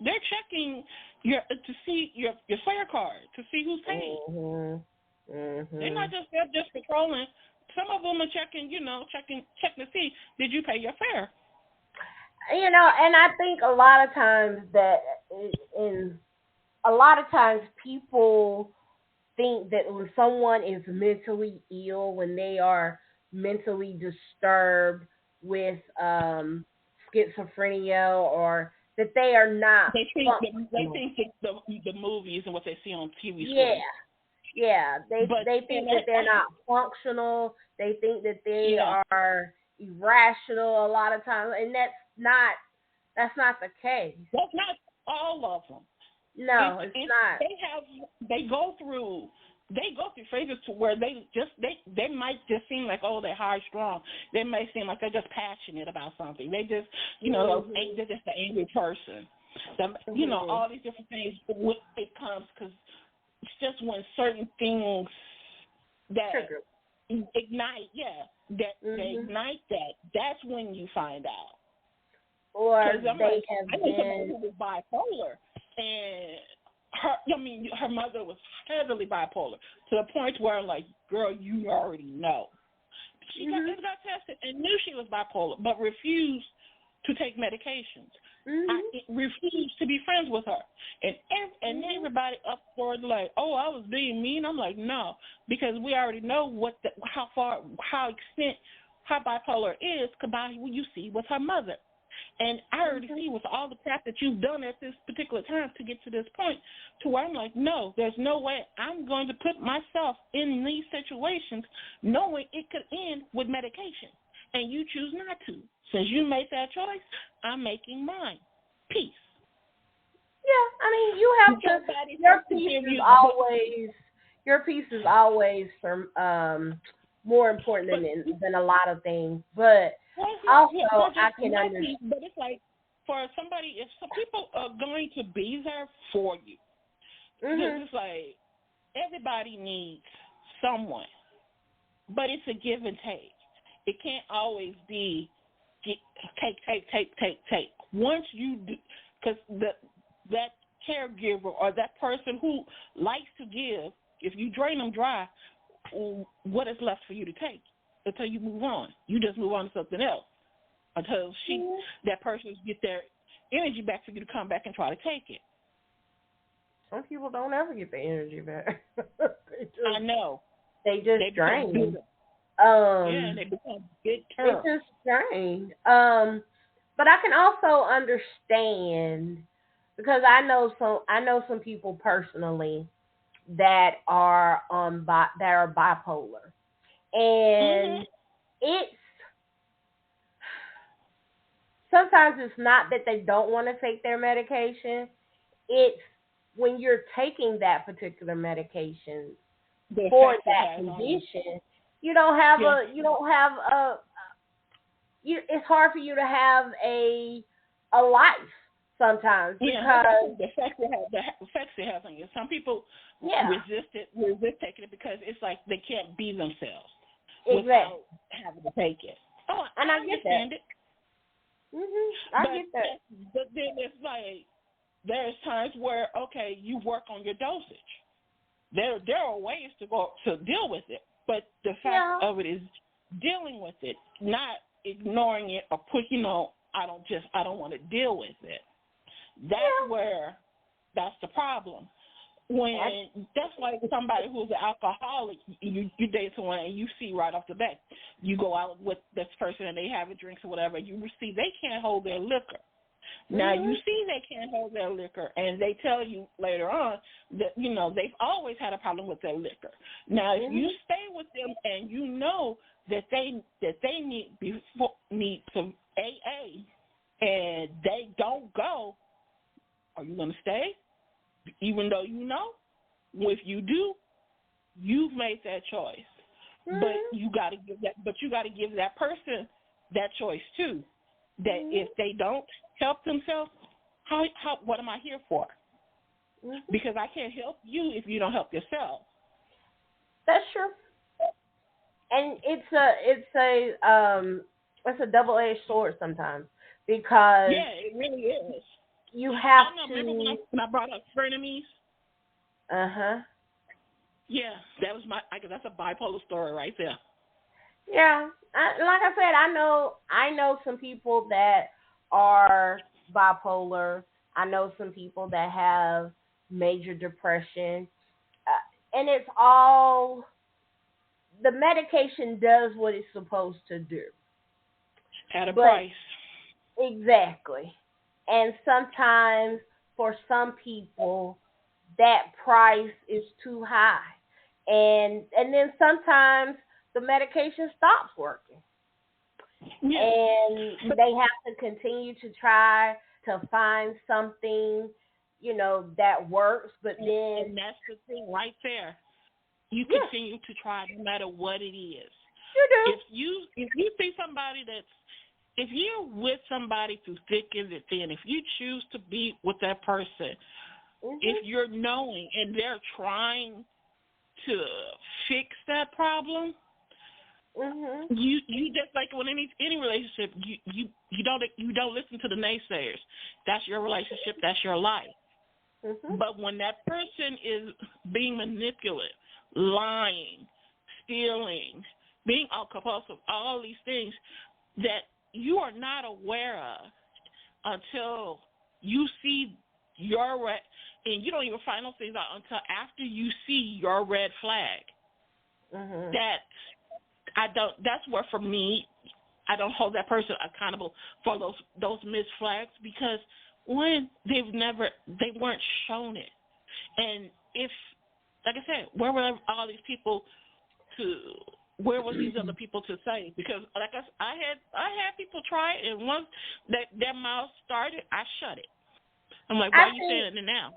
they're checking to see your fare card to see who's paying. They're not just patrolling. Some of them are checking to see, did you pay your fare? And I think a lot of times people think that when someone is mentally ill, when they are mentally disturbed with schizophrenia, or that they are not. They think the movies and what they see on TV screens. Yeah. They think that they're not functional. They think that they are irrational a lot of times, and that's not the case. That's not all of them. No, it's not. They go through phases to where they might just seem like, oh, they're high strung. They may seem like they're just passionate about something. They just they're just an angry person. All these different things. It comes because it's just when certain things that ignite, they ignite that's when you find out. Or they have I know somebody who was bipolar, and her mother was heavily bipolar to the point where I'm like, girl, you already know. She got tested and knew she was bipolar, but refused to take medications. I refused to be friends with her, and everybody up for it like, oh, I was being mean. I'm like, no, because we already know how bipolar is by what you see with her mother. And I already see with all the crap that you've done at this particular time to get to this point, to where I'm like, no, there's no way I'm going to put myself in these situations knowing it could end with medication. And you choose not to. Since you made that choice, I'm making mine. Peace. Yeah, I mean, you have to. Your peace is always more important than a lot of things. But also, I can understand. But it's like, for somebody, if some people are going to be there for you, it's like everybody needs someone, but it's a give and take. It can't always be take. Once you do, because that caregiver or that person who likes to give, if you drain them dry, what is left for you to take until you move on? You just move on to something else until that person get their energy back for you to come back and try to take it. Some people don't ever get their energy back. I know. They just drain. Yeah, they become big turtles. They just drain. But I can also understand, because I know some people personally that are bipolar, and it's sometimes it's not that they don't want to take their medication. It's when you're taking that particular medication for that condition, you don't have it's hard for you to have a life sometimes because the effects it has on you. Some people resist taking it because it's like they can't be themselves without having to take it. Oh, and I get that. I get that. But then it's like there's times where you work on your dosage. There are ways to deal with it, but the fact of it is dealing with it, not ignoring it or pushing I don't want to deal with it. That's the problem. That's like somebody who's an alcoholic, you date someone and you see right off the bat, you go out with this person and they have a drink or whatever, you see they can't hold their liquor. Now you see they can't hold their liquor, and they tell you later on that they've always had a problem with their liquor. Now if you stay with them and you know that they need some AA and they don't go, are you going to stay? Even though if you do, you've made that choice. But you got to give that person that choice too. That if they don't help themselves, how what am I here for? Because I can't help you if you don't help yourself. That's true. And it's a double-edged sword sometimes, because it really is. You have to. Remember when I brought up frenemies? Yeah, that was that's a bipolar story right there. Yeah, like I said, I know some people that are bipolar. I know some people that have major depression, and it's all the medication does what it's supposed to do at a price. Exactly, and sometimes for some people that price is too high, and then sometimes the medication stops working. And they have to continue to try to find something, that works. But then, and that's the thing right there. You continue to try no matter what it is. You do. If you see somebody if you're with somebody through thick and thin, if you choose to be with that person, if you're knowing and they're trying to fix that problem, you just like when any relationship, you don't listen to the naysayers. That's your relationship. That's your life. But when that person is being manipulative, lying, stealing, being all compulsive, all these things that you are not aware of until you see your red, and you don't even find those things out until after you see your red flag. That's where for me, I don't hold that person accountable for those missed flags, because when they weren't shown it. And if, like I said, where were all these people where was these other people to say? Because like I had people try it, and once their mouth started, I shut it. I'm like, why are you saying it now?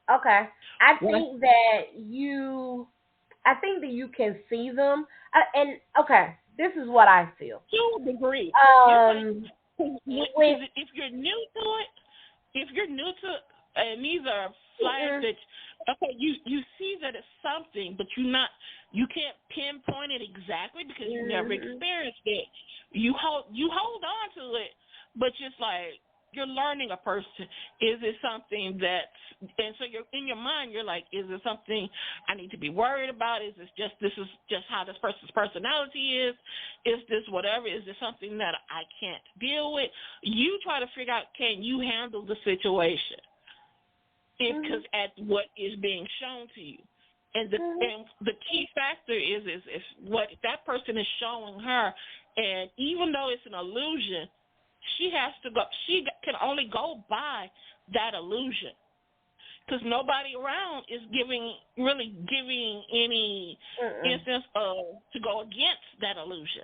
Okay. I think that you can see them. And okay, this is what I feel. To a degree. if you're new to it, and these are flags that you see that it's something, but you can't pinpoint it exactly because you never experienced it. You hold on to it, but just like you're learning a person. Is it something and so you're in your mind, you're like, is it something I need to be worried about? This is just how this person's personality is? Is this whatever? Is this something that I can't deal with? You try to figure out, can you handle the situation? Because at what is being shown to you. And the key factor is what that person is showing her. And even though it's an illusion, she can only go by that illusion. Because nobody around is giving any instance to go against that illusion.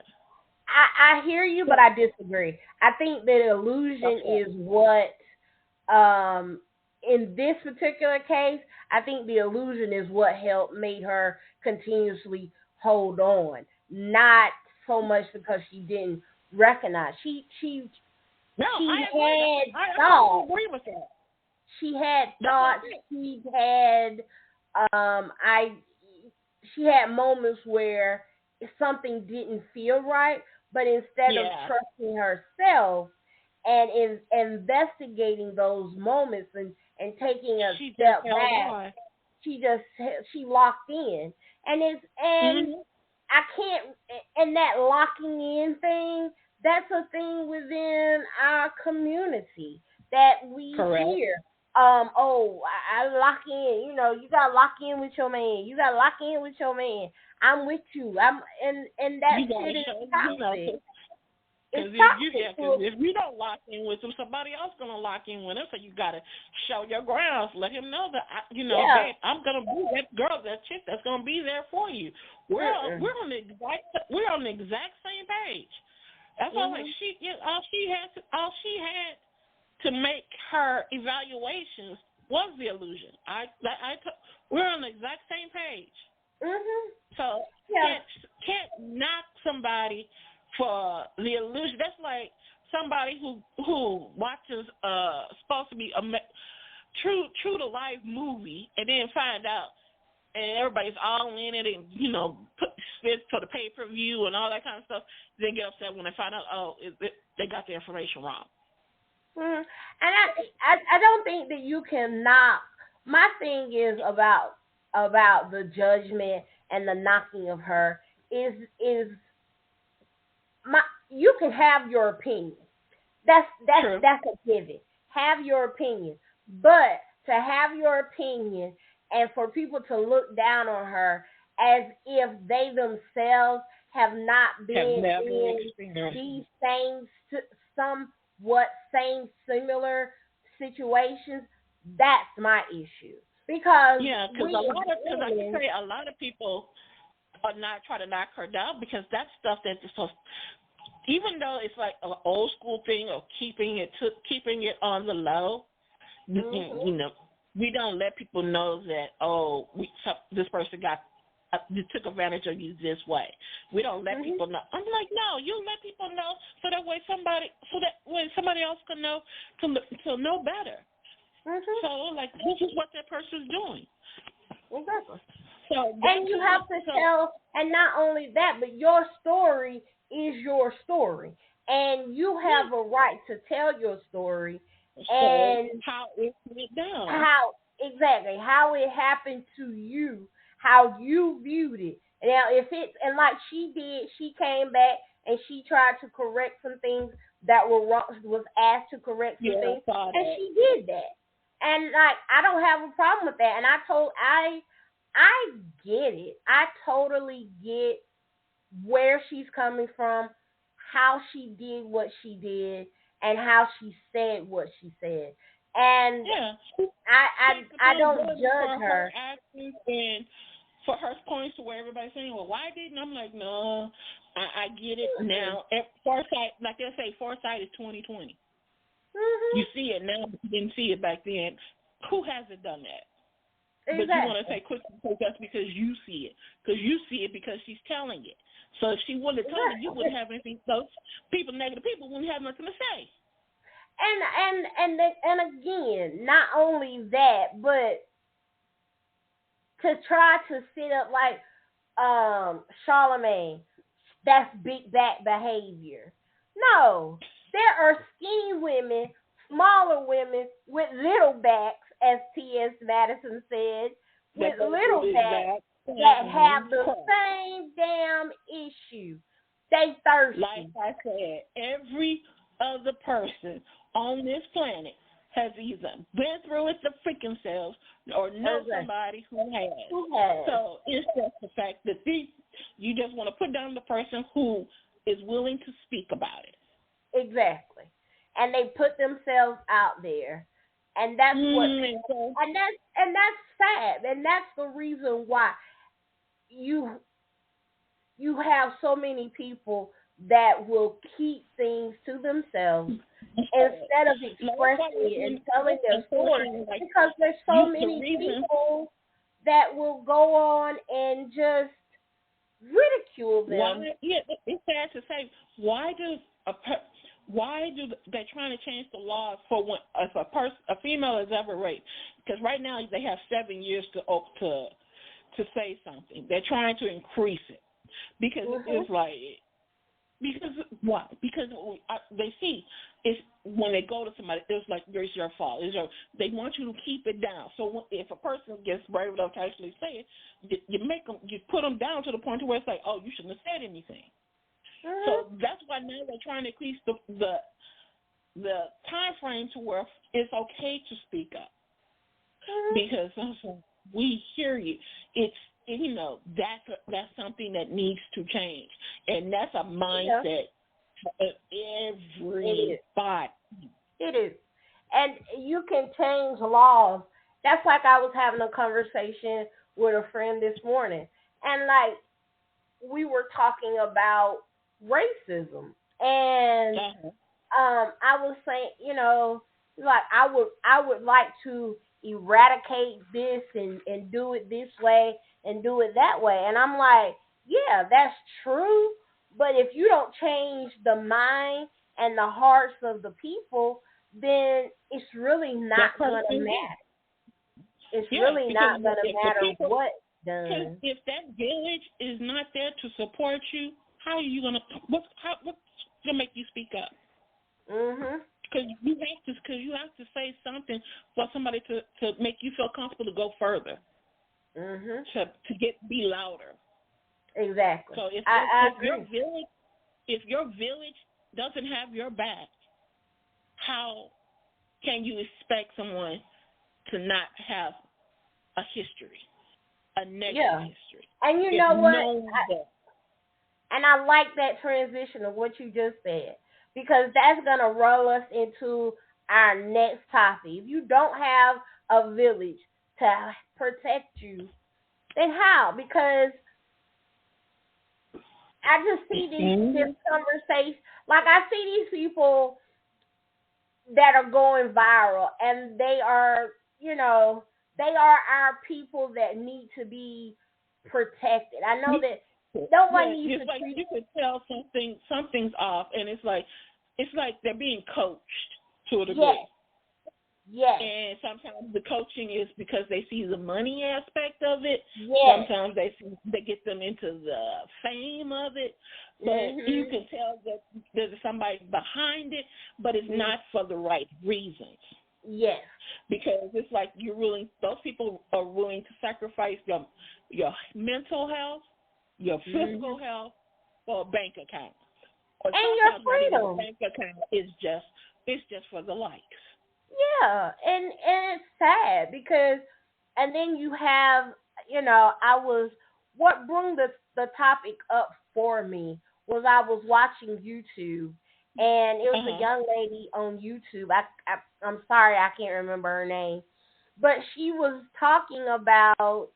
I hear you, but I disagree. I think that illusion is what, in this particular case, I think the illusion is what made her continuously hold on. Not so much because she didn't recognize. I agree with that. She had thoughts. She had moments where something didn't feel right, but instead of trusting herself and investigating those moments and taking a step back, she locked in, and I can't. And that locking in thing, that's a thing within our community that we hear. I lock in. You gotta lock in with your man. You gotta lock in with your man. I'm with you. And that shit is toxic. Because if you don't lock in with him, somebody else gonna lock in with him. So you gotta show your grounds. Let him know that babe, I'm gonna be that girl, that chick that's gonna be there for you. We're on the exact same page. That's all. Like all she had to make her evaluations was the illusion. We're on the exact same page. So can't knock somebody for the illusion. That's like somebody who watches supposed to be a true to life movie and then find out and everybody's all in it and put spits for the pay-per-view and all that kind of stuff. Then get upset when they find out they got the information wrong. And I don't think that you can knock. My thing is about the judgment and the knocking of her is you can have your opinion. That's a pivot. Have your opinion, but to have your opinion and for people to look down on her as if they themselves have not been in these same similar situations, that's my issue. Because I can say a lot of people are not trying to knock her down because that's stuff that is so. Even though it's like an old school thing of keeping it on the low, we don't let people know that this person took advantage of you this way. We don't let people know. I'm like, no, you let people know so that way somebody else can know to know better. So like this is what that person's doing. Exactly. So and you have to tell, and not only that, but your story is your story, and you have a right to tell your story and how it went down. How it happened to you, how you viewed it. Now, and like she did, she came back and she tried to correct some things that were wrong. Was asked to correct some things, and she did that. And like I don't have a problem with that. And I get it. I totally get where she's coming from, how she did what she did, and how she said what she said. And I don't judge her. Actions and for her points to where everybody's saying, well, why didn't? I'm like, no, I get it now. Foresight, like they say, foresight is 20/20. You see it now, but you didn't see it back then. Who hasn't done that? Exactly. But you want to say quick because that's because you see it. Because you see it because she's telling it. So if she wouldn't have told you, you wouldn't have anything. Those negative people wouldn't have nothing to say. And again, not only that, but to try to sit up like Charlemagne, that's big back behavior. No, there are skinny women, smaller women with little backs, as T.S. Madison said, with little backs that have the same damn issue. They thirsty. Like I said, every other person on this planet has either been through it freaking themselves or know somebody who has. So it's just the fact that you just want to put down the person who is willing to speak about it. Exactly. And they put themselves out there. And that's and that's sad. And that's the reason why you have so many people that will keep things to themselves instead of expressing it and telling their story, because there's so many people that will go on and just ridicule them. It's sad to say. Why do they trying to change the laws for when if a female is ever raped? Because right now they have 7 years to say something. They're trying to increase it because it's like. Because why? Because they see it's when they go to somebody, it's like there's your fault. They want you to keep it down. So if a person gets brave enough to actually say it, you put them down to the point where it's like, oh, you shouldn't have said anything. So that's why now they're trying to increase the time frame to where it's okay to speak up. Because we hear you. That's something that needs to change, and that's a mindset of everybody. It is, and you can change laws. That's like I was having a conversation with a friend this morning, and like we were talking about racism, and I was saying, like I would like to eradicate this and do it this way and do it that way. And I'm like, yeah, that's true. But if you don't change the mind and the hearts of the people, then it's really not going to matter. It's really not going to matter what done. If that village is not there to support you, how are you going to, what's going to make you speak up? Because you have to say something for somebody to make you feel comfortable to go further. To be louder. Exactly. So if your village doesn't have your back, how can you expect someone to not have a history, a negative history? And you know what? I like that transition of what you just said, because that's going to roll us into our next topic. If you don't have a village to protect you, then how? Because I just see this conversation, like I see these people that are going viral, and they are, they are our people that need to be protected. I know that no one needs to. Like you could tell something's off, and it's like they're being coached to a degree. Yes. And sometimes the coaching is because they see the money aspect of it. Yes. Sometimes they get them into the fame of it. But you can tell that there's somebody behind it, but it's not for the right reasons. Yes. Because it's like those people are willing to sacrifice your mental health, your physical health, for a bank account. Or and your freedom. A bank account is just for the likes. Yeah, and it's sad because, and then you have, what brought the topic up for me was I was watching YouTube, and it was a young lady on YouTube. I'm sorry, I can't remember her name, but she was talking about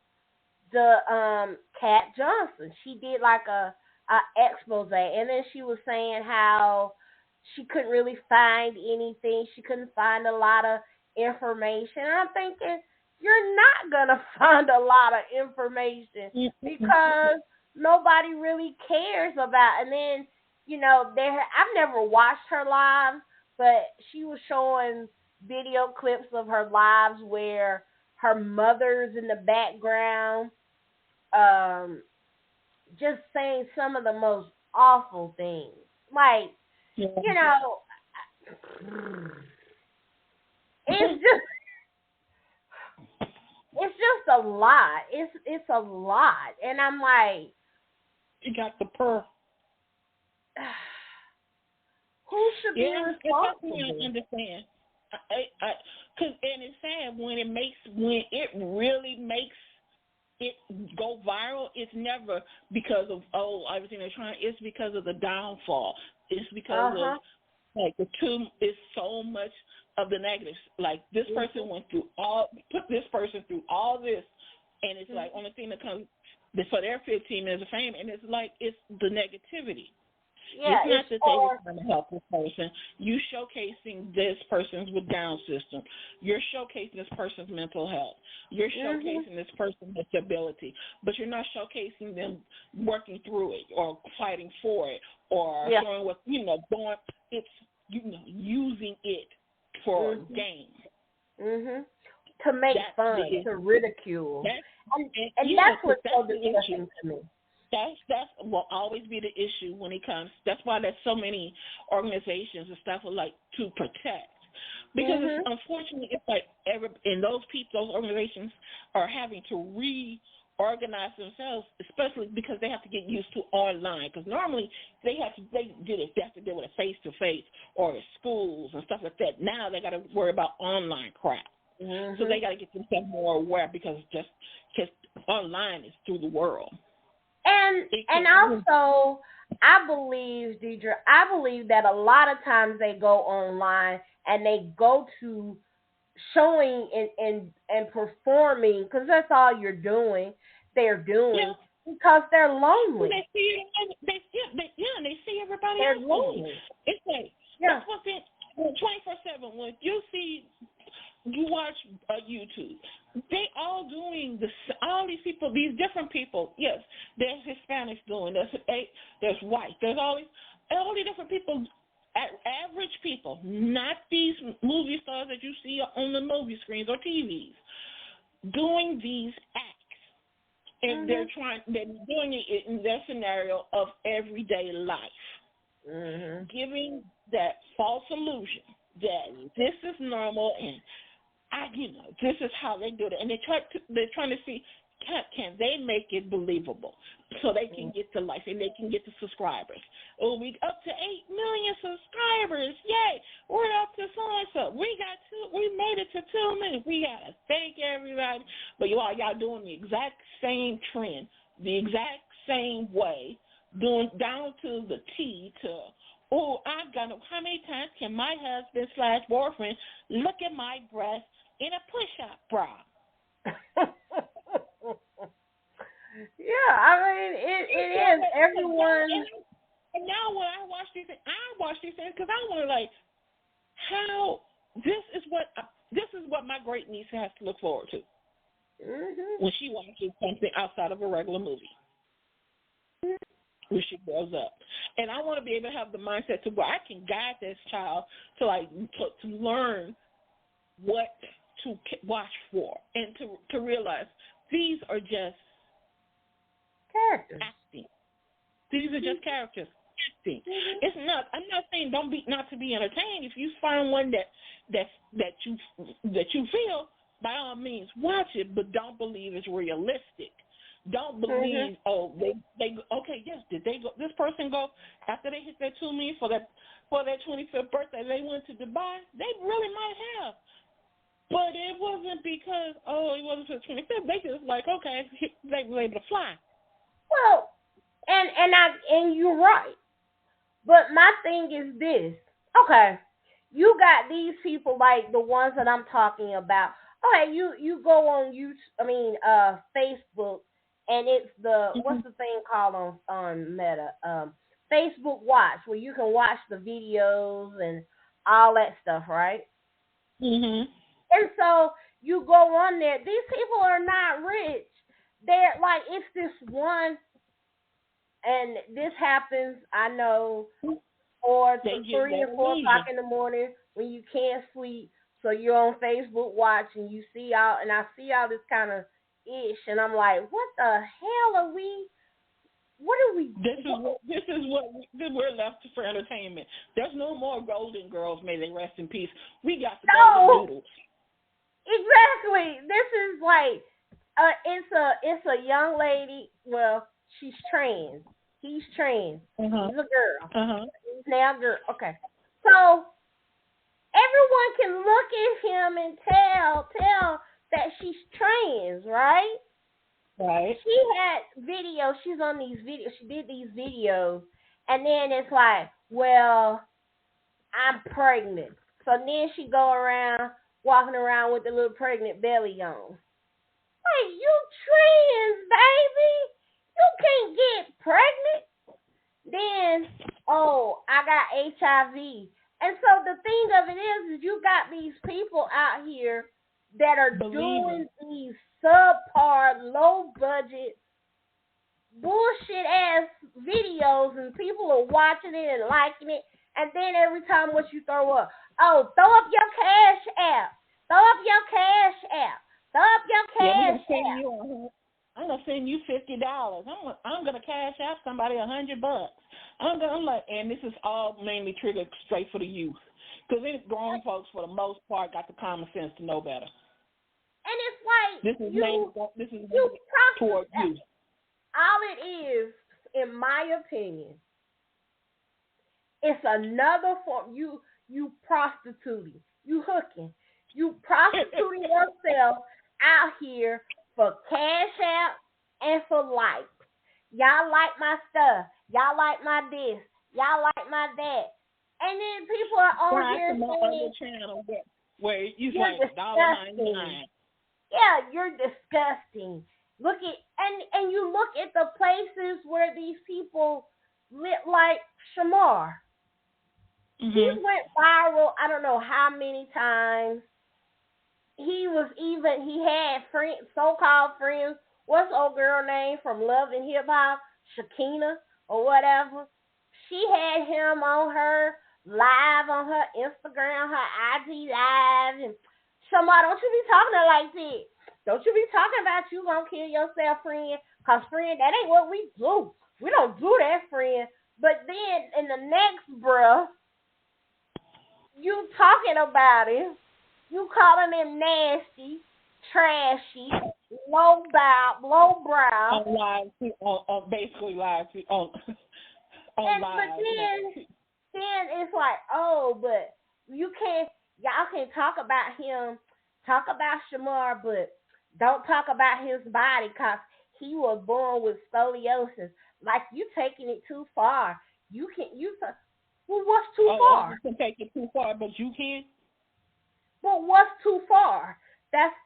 the Kat Johnson. She did like a expose, and then she was saying how she couldn't really find anything. She couldn't find a lot of information. And I'm thinking, you're not going to find a lot of information because nobody really cares about. And then, I've never watched her lives, but she was showing video clips of her lives where her mother's in the background, just saying some of the most awful things. Like, Yeah. It's just a lot. It's a lot, and I'm like, you got the purr. Who should be responsible? I understand. And it's sad when it really makes it go viral. It's never because of everything they're trying. It's because of the downfall. It's because of it's so much of the negatives. Like this person put this person through all this, and it's like only thing that comes for their 15 minutes of fame, and it's like it's the negativity. Yeah, it's not that they were trying to help this person. You showcasing this person's with Down syndrome. You're showcasing this person's mental health. You're showcasing this person's disability, but you're not showcasing them working through it or fighting for it or showing what going. It's using it for gain. To make fun, to ridicule, and that's what's so disgusting to me. That will always be the issue when it comes. That's why there's so many organizations and stuff like to protect, because unfortunately it's like those organizations are having to reorganize themselves, especially because they have to get used to online. Because normally they have to deal with it face to face or at schools and stuff like that. Now they got to worry about online crap. So they got to get themselves more aware because online is through the world. And also, I believe, Deidre, that a lot of times they go online and they go to showing and performing because that's all they're doing because they're lonely. They see everybody they're else lonely. It's like that's what's in 24/7. When you watch YouTube, they all doing all these people, these different people. Yes, there's Hispanics doing. There's white. There's all these different people, average people, not these movie stars that you see on the movie screens or TVs, doing these acts, and they're doing it in their scenario of everyday life, giving that false illusion that this is normal and this is how they do it, and they're trying to see can they make it believable so they can get to life and they can get to subscribers. Oh, we up to 8 million subscribers! Yay! We're up to so we made it to 2 million. We gotta thank everybody, but y'all doing the exact same trend, the exact same way, doing down to the T to. Oh, how many times can my husband / boyfriend look at my breast in a push-up bra? Yeah, I mean, it is. Everyone. And now when I watch these things because I want to how this is what my great niece has to look forward to when she watches something outside of a regular movie. When she grows up, and I want to be able to have the mindset to where I can guide this child to learn what to watch for and to realize these are just characters. Acting. These are just characters acting. It's not. I'm not saying not to be entertained. If you find one that you feel, by all means watch it, but don't believe it's realistic. Don't believe, did they go, this person go, after they hit their 2 million for their 25th birthday, they went to Dubai? They really might have. But it wasn't because, it wasn't for the 25th. They just they were able to fly. Well, and you're right. But my thing is this. Okay, you got these people like the ones that I'm talking about. Okay, you go on Facebook. And it's what's the thing called on Meta? Facebook Watch, where you can watch the videos and all that stuff, right? And so you go on there. These people are not rich. They're like, it's this one And this happens, I know, or to 3 and 4 o'clock in the morning when you can't sleep. So you're on Facebook watching, you see all, and I see all this kind of ish, and I'm like, what the hell are we? What are we? This is what we're left for entertainment. There's no more Golden Girls. May they rest in peace. We got the Golden Noodles. Exactly. This is like, it's a young lady. Well, she's trans. He's trans. He's a girl. He's now a girl. Okay. So everyone can look at him and tell that she's trans, right? Right. She had videos. She's on these videos. She did these videos, and then it's like, well, I'm pregnant. So then she go around walking around with the little pregnant belly on. Hey, you trans, baby. You can't get pregnant. Then, oh, I got HIV. And so the thing of it is you got these people out here that are doing these subpar, low budget, bullshit ass videos, and people are watching it and liking it. And then every time what you throw up, oh, throw up your Cash App. Throw up your Cash App. Throw up your Cash App. I'm gonna send you $50. I'm gonna Cash App somebody $100. I'm like, and this is all mainly triggered straight for the youth, because these grown folks for the most part got the common sense to know better. And it's like this is toward youth. All it is, in my opinion, it's another form. You prostituting, you hooking, you prostituting yourself out here for Cash App and for likes. Y'all like my stuff. Y'all like my this. Y'all like my that. And then people are on here saying, channel where you like $1.99. Yeah, you're disgusting. Look at and you look at the places where these people live, like Shamar. He went viral. I don't know how many times. He had friends, so-called friends. What's old girl name from Love and Hip Hop? Shakina or whatever. She had him on her live on her Instagram, her IG live, and Shamar, don't you be talking like this. Don't you be talking about you gonna kill yourself, friend. Cause friend, that ain't what we do. We don't do that, friend. But then in the next breath, you talking about him. You calling him nasty, trashy, low brow. Basically live on and live. But then it's like, oh, but y'all can talk about him, talk about Shamar, but don't talk about his body, cause he was born with scoliosis. Like, you taking it too far. Well, what's too far? You can take it too far, but you can't. But what's too far?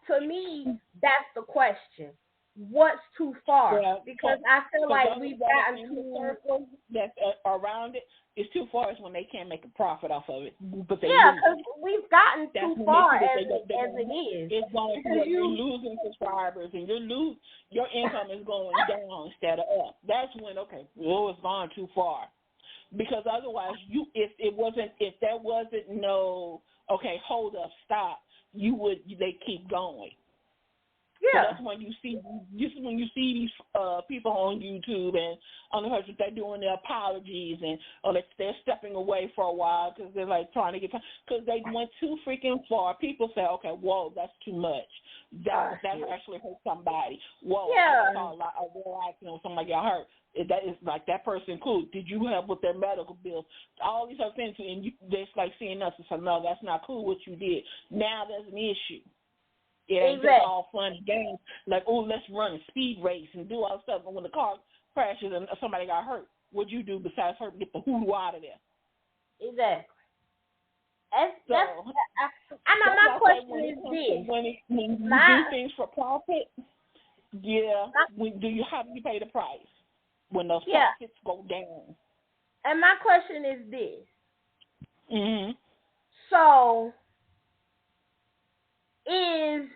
To me, that's the question. What's too far? Yeah, because I feel like we've gotten too circle that's around it. It's too far is when they can't make a profit off of it. But because we've gotten too far as it is. It's going you're losing subscribers and your income is going down instead of up. That's when it's gone too far. Because otherwise, if there wasn't no hold up, stop, they keep going. Yeah. So that's when you see these people on YouTube and on the hundreds, they're doing their apologies and they're stepping away for a while because they're like trying to get because they went too freaking far. People say, okay, whoa, that's too much. That actually hurt somebody. Whoa, yeah. I saw a real accident with somebody got hurt. That is like that person cool. Did you help with their medical bills? All these other things, and they're like seeing us and saying, no, that's not cool what you did. Now there's an issue. It ain't just all fun and games. Like, oh, let's run a speed race and do all stuff. And when the car crashes and somebody got hurt, what'd you do besides hurt? Get the hoodoo out of there. Exactly. My question is this: when you do things for profit, how do you pay the price when those profits go down? And my question is this: mm-hmm. So, is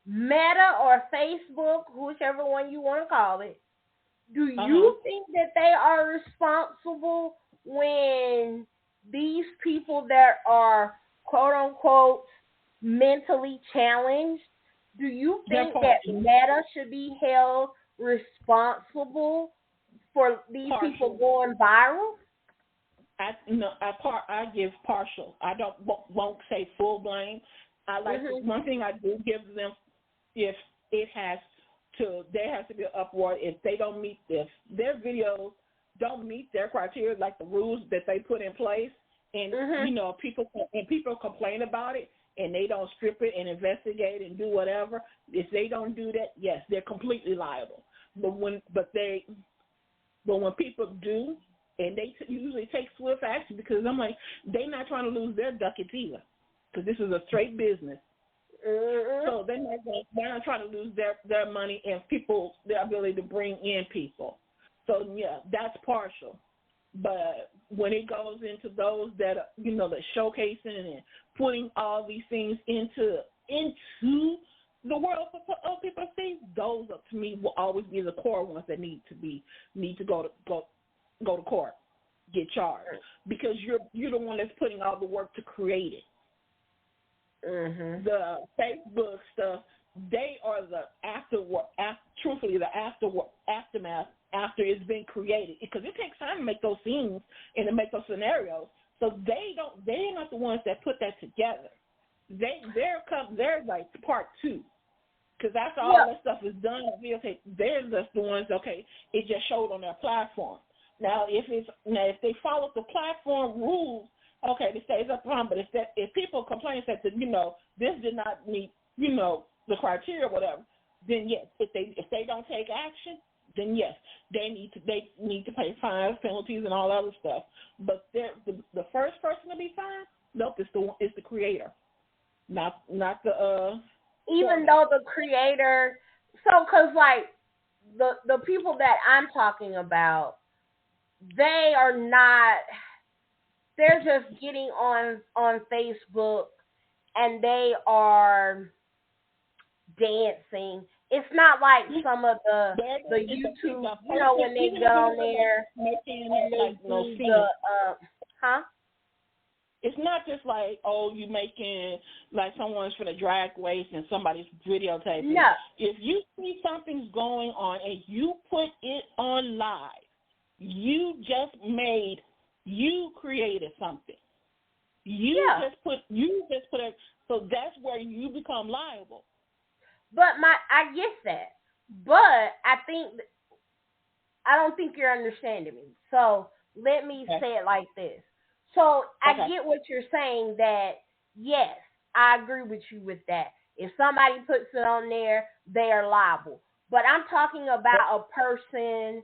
Meta or Facebook, whichever one you want to call it, Do you think that they are responsible when these people that are quote unquote mentally challenged, do you think that Meta should be held responsible for these people going viral? I give partial. I won't say full blame. I like one thing I do give them, if it has to, there has to be an upward. If they don't meet this, their videos don't meet their criteria, like the rules that they put in place, and people complain about it, and they don't strip it and investigate and do whatever. If they don't do that, yes, they're completely liable. But when people do, and they usually take swift action, because I'm like, they're not trying to lose their ducats either, because this is a straight business. So they're not trying to lose their money and their ability to bring in people. So yeah, that's partial. But when it goes into those that that showcasing and putting all these things into the world for other people to see, those to me will always be the core ones that need to go to court, get charged, because you're the one that's putting all the work to create it. The Facebook stuff, they are the truthfully the aftermath after it's been created, because it takes time to make those scenes and to make those scenarios. So they're not the ones that put that together. They're like part two, because after all that stuff is done, they're just the ones. Okay, it just showed on their platform. Now, if they follow the platform rules, okay, this stays up front. But if people complain that this did not meet the criteria or whatever, then yes, if they don't take action, then yes, they need to pay fines, penalties, and all other stuff. But the first person to be fined, nope, it's the creator, not the. Even though the creator, because like the people that I'm talking about, they are not. They're just getting on Facebook and they are dancing. It's not like some of the YouTube, when they get on there and they do the, It's not just like, you making, like someone's for the drag race and somebody's videotaping. No. If you see something's going on and you put it on live, you created something. You just put it, so that's where you become liable. But I get that. But I don't think you're understanding me. So let me say it like this. So I get what you're saying, that yes, I agree with you with that. If somebody puts it on there, they are liable. But I'm talking about a person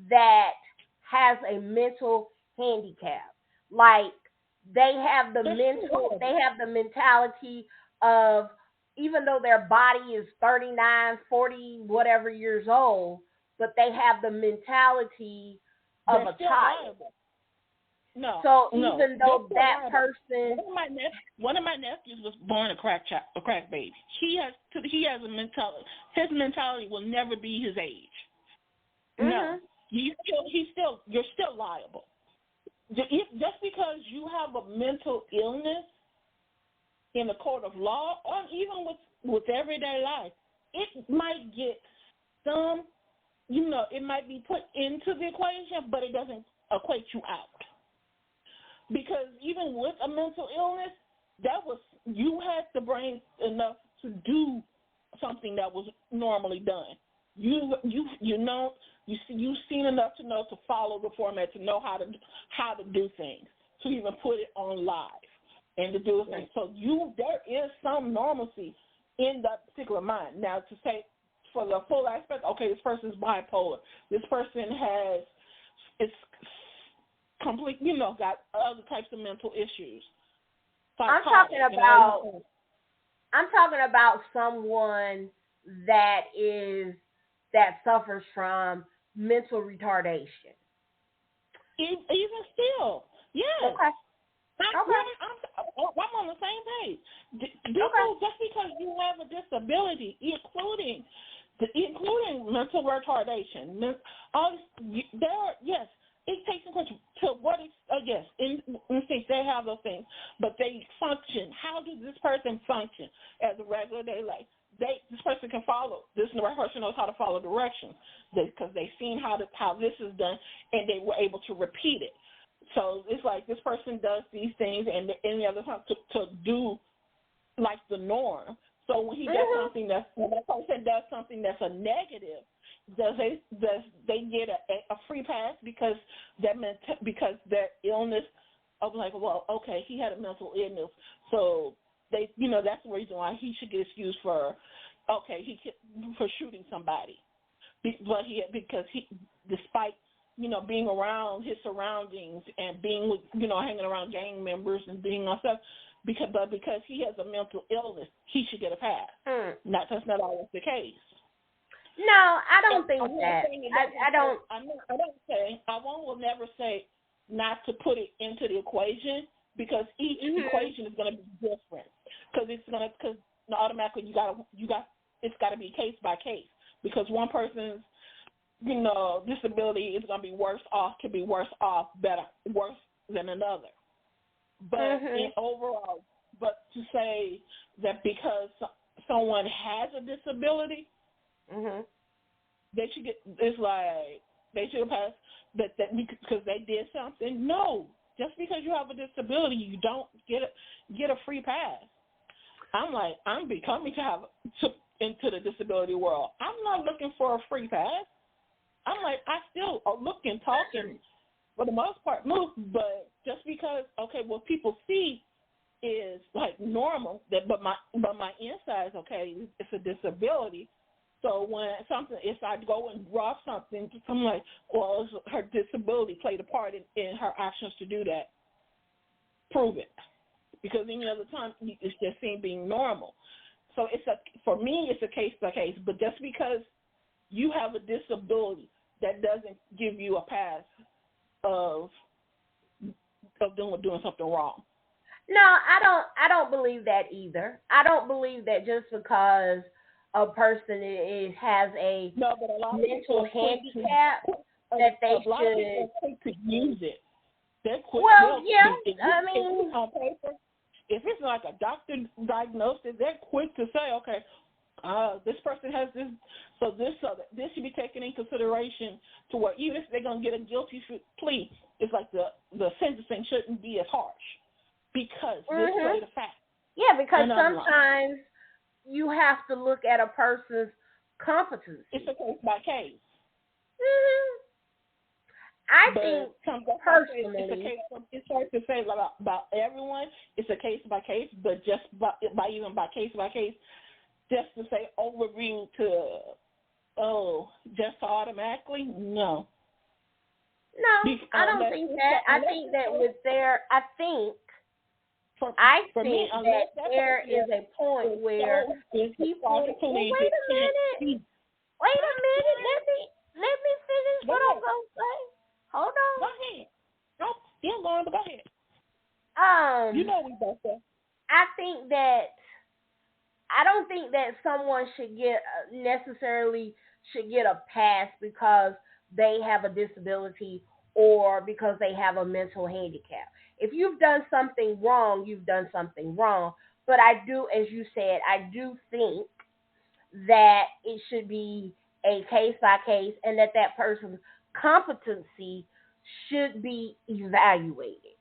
that has a mental handicap. Like they have the mentality of, even though their body is 39, 40, whatever years old, but they have the mentality of a child. No. So even though that person, one of my nephews was born a crack baby. He has a mentality. His mentality will never be his age. No, you're still liable. Just because you have a mental illness in the court of law, or even with everyday life, it might get some, it might be put into the equation, but it doesn't equate you out. Because even with a mental illness, you had the brain enough to do something that was normally done. You've seen enough to know to follow the format, to know how to do things, to even put it on live and to do things. So there is some normalcy in that particular mind. Now, to say for the full aspect, okay, this person's bipolar. This person it's complete, got other types of mental issues. I'm talking about someone that suffers from mental retardation. Even still, yes. Okay. I'm on the same page. Just because you have a disability, including including mental retardation. Yes, it takes into question to what is, yes, in states they have those things, but they function. How does this person function as a regular day life? This person can follow. This person knows how to follow directions because they've seen how this is done, and they were able to repeat it. So it's like this person does these things, and any other time to do like the norm. So when he does something when that person does something that's a negative, does they get a free pass because their illness? I was like, well, okay, he had a mental illness, so they, that's the reason why he should get excused for shooting somebody. But because he, despite being around his surroundings and being with hanging around gang members and being on stuff, because he has a mental illness, he should get a pass. That's not always the case. No, I don't think that. I will never say not to put it into the equation, because each equation is going to be different. Because automatically it's got to be case by case, because one person's disability is going to be worse off than another. But overall, but to say that because someone has a disability, they should get, it's like they should pass that because they did something. No, just because you have a disability, you don't get a free pass. I'm becoming into the disability world. I'm not looking for a free pass. I still look and talk and for the most part move, but just because what people see is like normal, but my insides, it's a disability. So when if I go and draw something, I'm like, well, her disability played a part in her actions to do that. Prove it, because any other time it's just seen being normal. So for me, it's a case by case. But just because you have a disability, that doesn't give you a pass of doing something wrong. No, I don't believe that either. I don't believe that just because a person has a mental handicap that they should. A lot of people are quick to use it. They're quick. Well, yeah. If it's on paper, if it's like a doctor diagnosed it, they're quick to say, this person has this, so this should be taken in consideration to where even if they're going to get a guilty plea, it's like the sentencing shouldn't be as harsh because this is a fact. Yeah, because sometimes you have to look at a person's competency. It's a case by case. I think personally, it's hard to say about everyone. It's a case by case, but just by case by case, just to say overview just automatically, no. No, I don't think that. I think that there is a point where people. Wait a minute. Let me finish what I'm gonna say. Hold on. Go ahead. Still going, but go ahead. We both say. I don't think that someone should get a pass because they have a disability or because they have a mental handicap. If you've done something wrong, you've done something wrong. But I do, as you said, I do think that it should be a case by case, and that person's competency should be evaluated.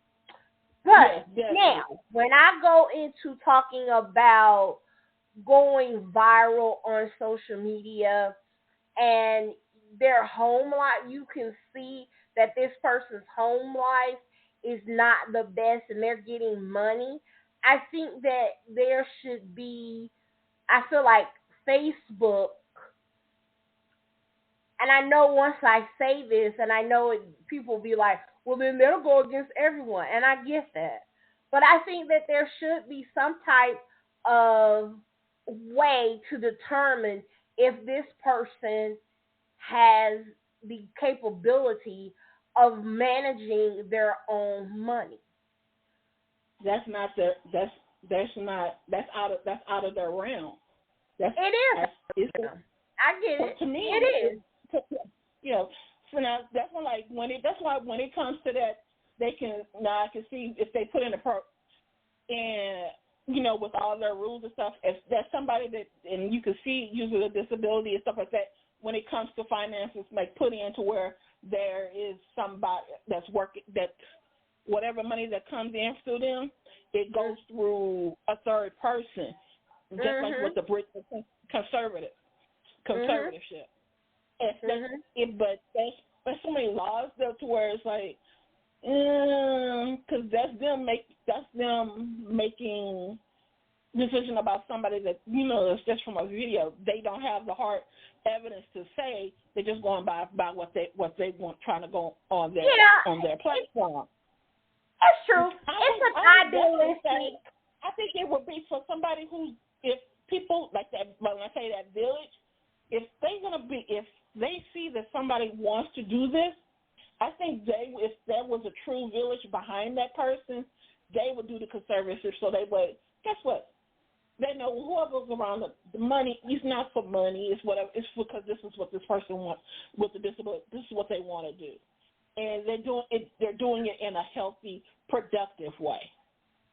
But now, when I go into talking about going viral on social media and their home life, you can see that this person's home life is not the best and they're getting money. I think that there should be, I feel like Facebook, and I know once I say this, and I know people will be like, well, then they'll go against everyone, and I get that. But I think that there should be some type of way to determine if this person has the capability of managing their own money. That's out of their realm. It is. I get it. To me, it is. You know, so now that's when that's why when it comes to that, they can now I can see if they put in and with all their rules and stuff, if there's somebody that and you can see usually a disability and stuff like that when it comes to finances, like put into where there is somebody that's working that whatever money that comes in through them, it goes through a third person, just like with the British conservatorship. But there's so many laws though to where it's like, because that's them making decision about somebody that it's just from a video. They don't have the hard evidence to say. They're just going by what they want, trying to go on their platform. That's true. It's an idealistic. I think it would be for somebody if people like that. When I say that village, if they see that somebody wants to do this, I think if there was a true village behind that person, they would do the conservatorship. So they would. Guess what? They know whoever's around the money. It's not for money. It's whatever. It's because this is what this person wants with the disability. This is what they want to do, and they're doing it in a healthy, productive way.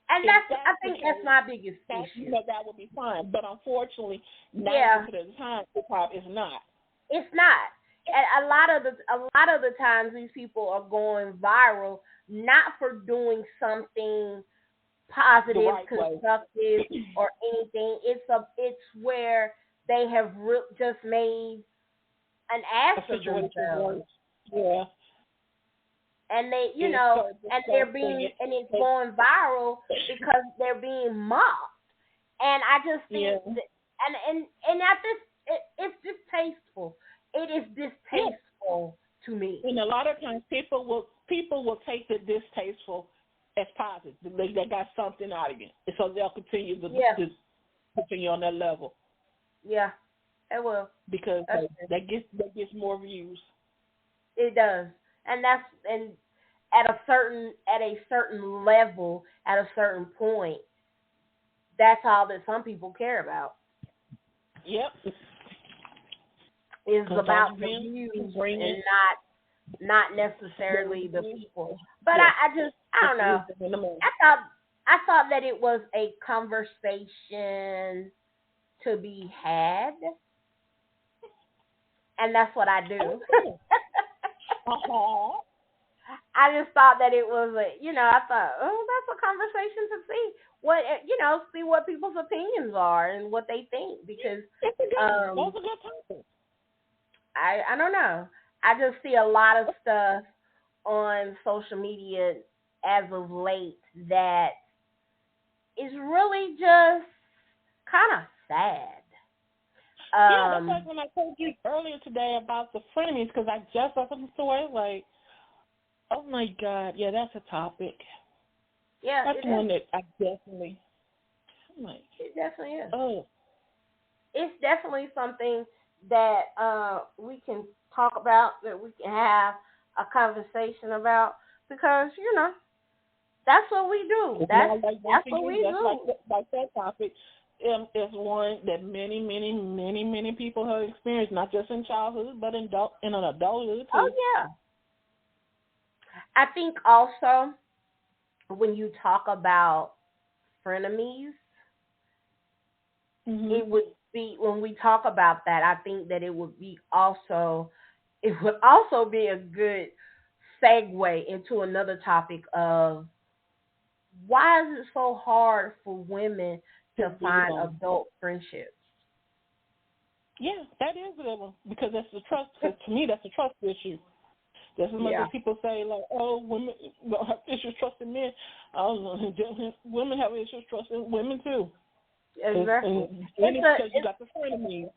And I think that's my biggest issue. That would be fine, but unfortunately, 90% of the time, it probably is not. It's not. And a lot of the times, these people are going viral not for doing something positive, constructive, or anything. It's where they have just made an ass of themselves. Yeah. And they, and it's going viral because they're being mocked. And I just think, and at this, it's distasteful. It is distasteful to me. And a lot of times, people will take the distasteful as positive. They got something out of it, so they'll continue to continue on that level. Yeah, it will, because that gets more views. It does. And at a certain level, at a certain point, that's all that some people care about. Yep. Is about the views and not necessarily the people. But I don't know. I thought that it was a conversation to be had, and that's what I do. I just thought that it was I thought, that's a conversation to see what people's opinions are and what they think, because that's a good topic. I don't know. I just see a lot of stuff on social media as of late that is really just kind of sad. That's like when I told you earlier today about the frenemies, because I just saw some story like, oh my God, that's a topic. Yeah, that's one that I definitely. It definitely is. Oh, it's definitely something that we can talk about, that we can have a conversation about, because that's what we do. That's what we do. Like that topic is one that many, many, many, many people have experienced, not just in childhood, but in an adulthood too. Oh yeah. I think also when you talk about frenemies, it would be, when we talk about that, I think that it would also be a good segue into another topic of why is it so hard for women to find adult friendships? Yeah, that is a good one, because that's the trust. Because to me, that's a trust issue. That's as much as people say, like, oh, women don't have issues trusting men. I don't know. Women have issues trusting women too. Exactly. Because you got the frenemies.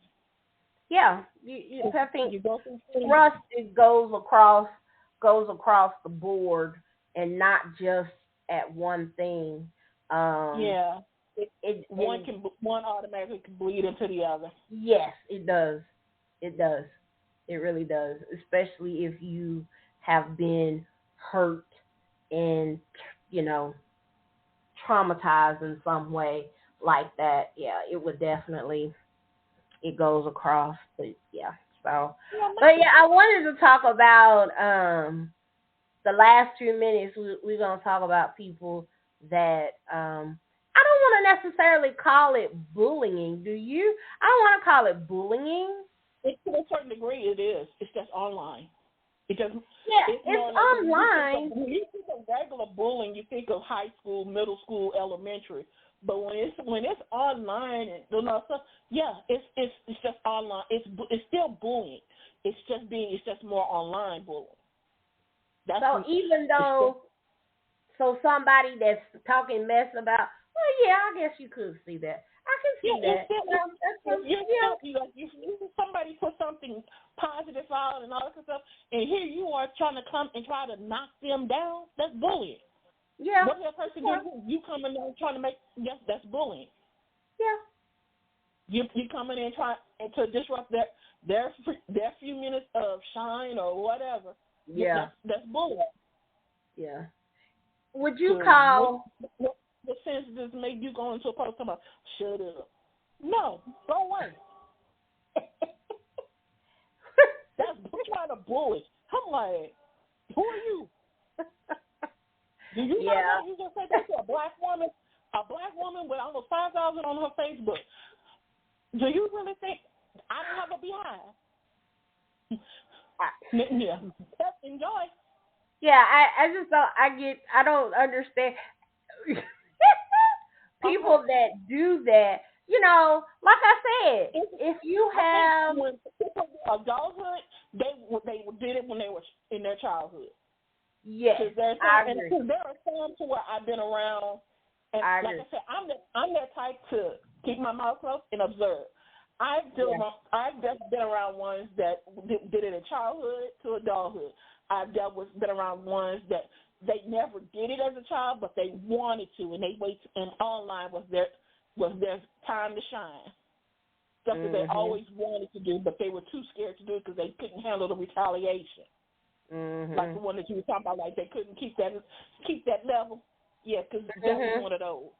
Yeah, I think trust goes across the board and not just at one thing. One automatically can bleed into the other. Yes, it does. It does. It really does. Especially if you have been hurt and traumatized in some way like that. Yeah, it would definitely it goes across. But yeah, so but yeah, I wanted to talk about the last 2 minutes. We're gonna talk about people that I don't want to necessarily call it bullying. Do you? I don't want to call it bullying. To a certain degree, it is. It's just online. It doesn't. Yeah, it's online. When you think of regular bullying, you think of high school, middle school, elementary. But when it's online and stuff, yeah, it's just online. It's still bullying. It's just more online bullying. So even though, somebody that's talking mess about, well, yeah, I guess you could see that. I can see that. Somebody put something positive out and all that stuff, and here you are trying to come and try to knock them down. That's bullying. Yeah. What that person do? You coming in trying to make that's bullying. Yeah. You coming in trying to disrupt their few minutes of shine or whatever. Yeah. That's bullying. Yeah. Would you call? The sense does make you go into a post about shut up? No, go away. That's trying to bully. I'm like, who are you? Do you know you just said that to a black woman with almost 5,000 on her Facebook? Do you really think I don't have a beehive? Yeah, enjoy. Yeah, I just don't. I don't understand. People that do that, like I said, if you have adulthood, they did it when they were in their childhood. Yes, I agree. And there are some to where I've been around, and I said, I'm that type to keep my mouth closed and observe. I've just been around ones that did it in childhood to adulthood. I've been around ones that they never did it as a child, but they wanted to, and they waited, and online was their time to shine. Stuff that they always wanted to do, but they were too scared to do it because they couldn't handle the retaliation. Like the one that you were talking about, like they couldn't keep that level. Yeah, because that was one of those.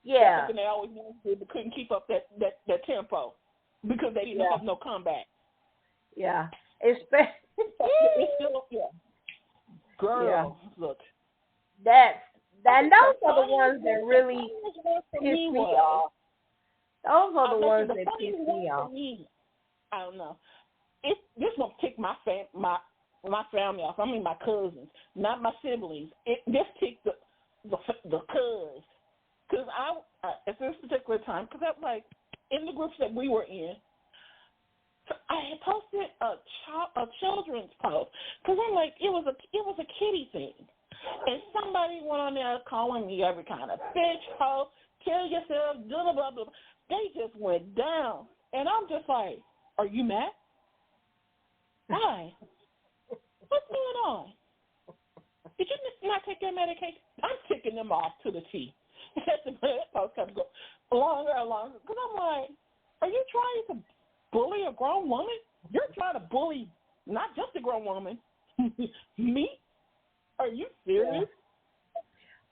Yeah. Something they always wanted to do, but couldn't keep up that tempo because they didn't have no comeback. Yeah. It's still, girl, look. Those are the ones that really piss me off. Those are the ones that piss me off. I don't know. This one ticked my family off. I mean my cousins, not my siblings. This ticked the cuz. Because at this particular time, because I'm like, in the groups that we were in, I had posted a children's post because I'm like, it was a kiddie thing, and somebody went on there calling me every kind of bitch, hoe, kill yourself, blah blah blah. They just went down, and I'm just like, are you mad? Why? What's going on? Did you not take your medication? I'm ticking them off to the T. That post kept going longer and longer because I'm like, are you trying to bully a grown woman? You're trying to bully not just a grown woman, me? Are you serious?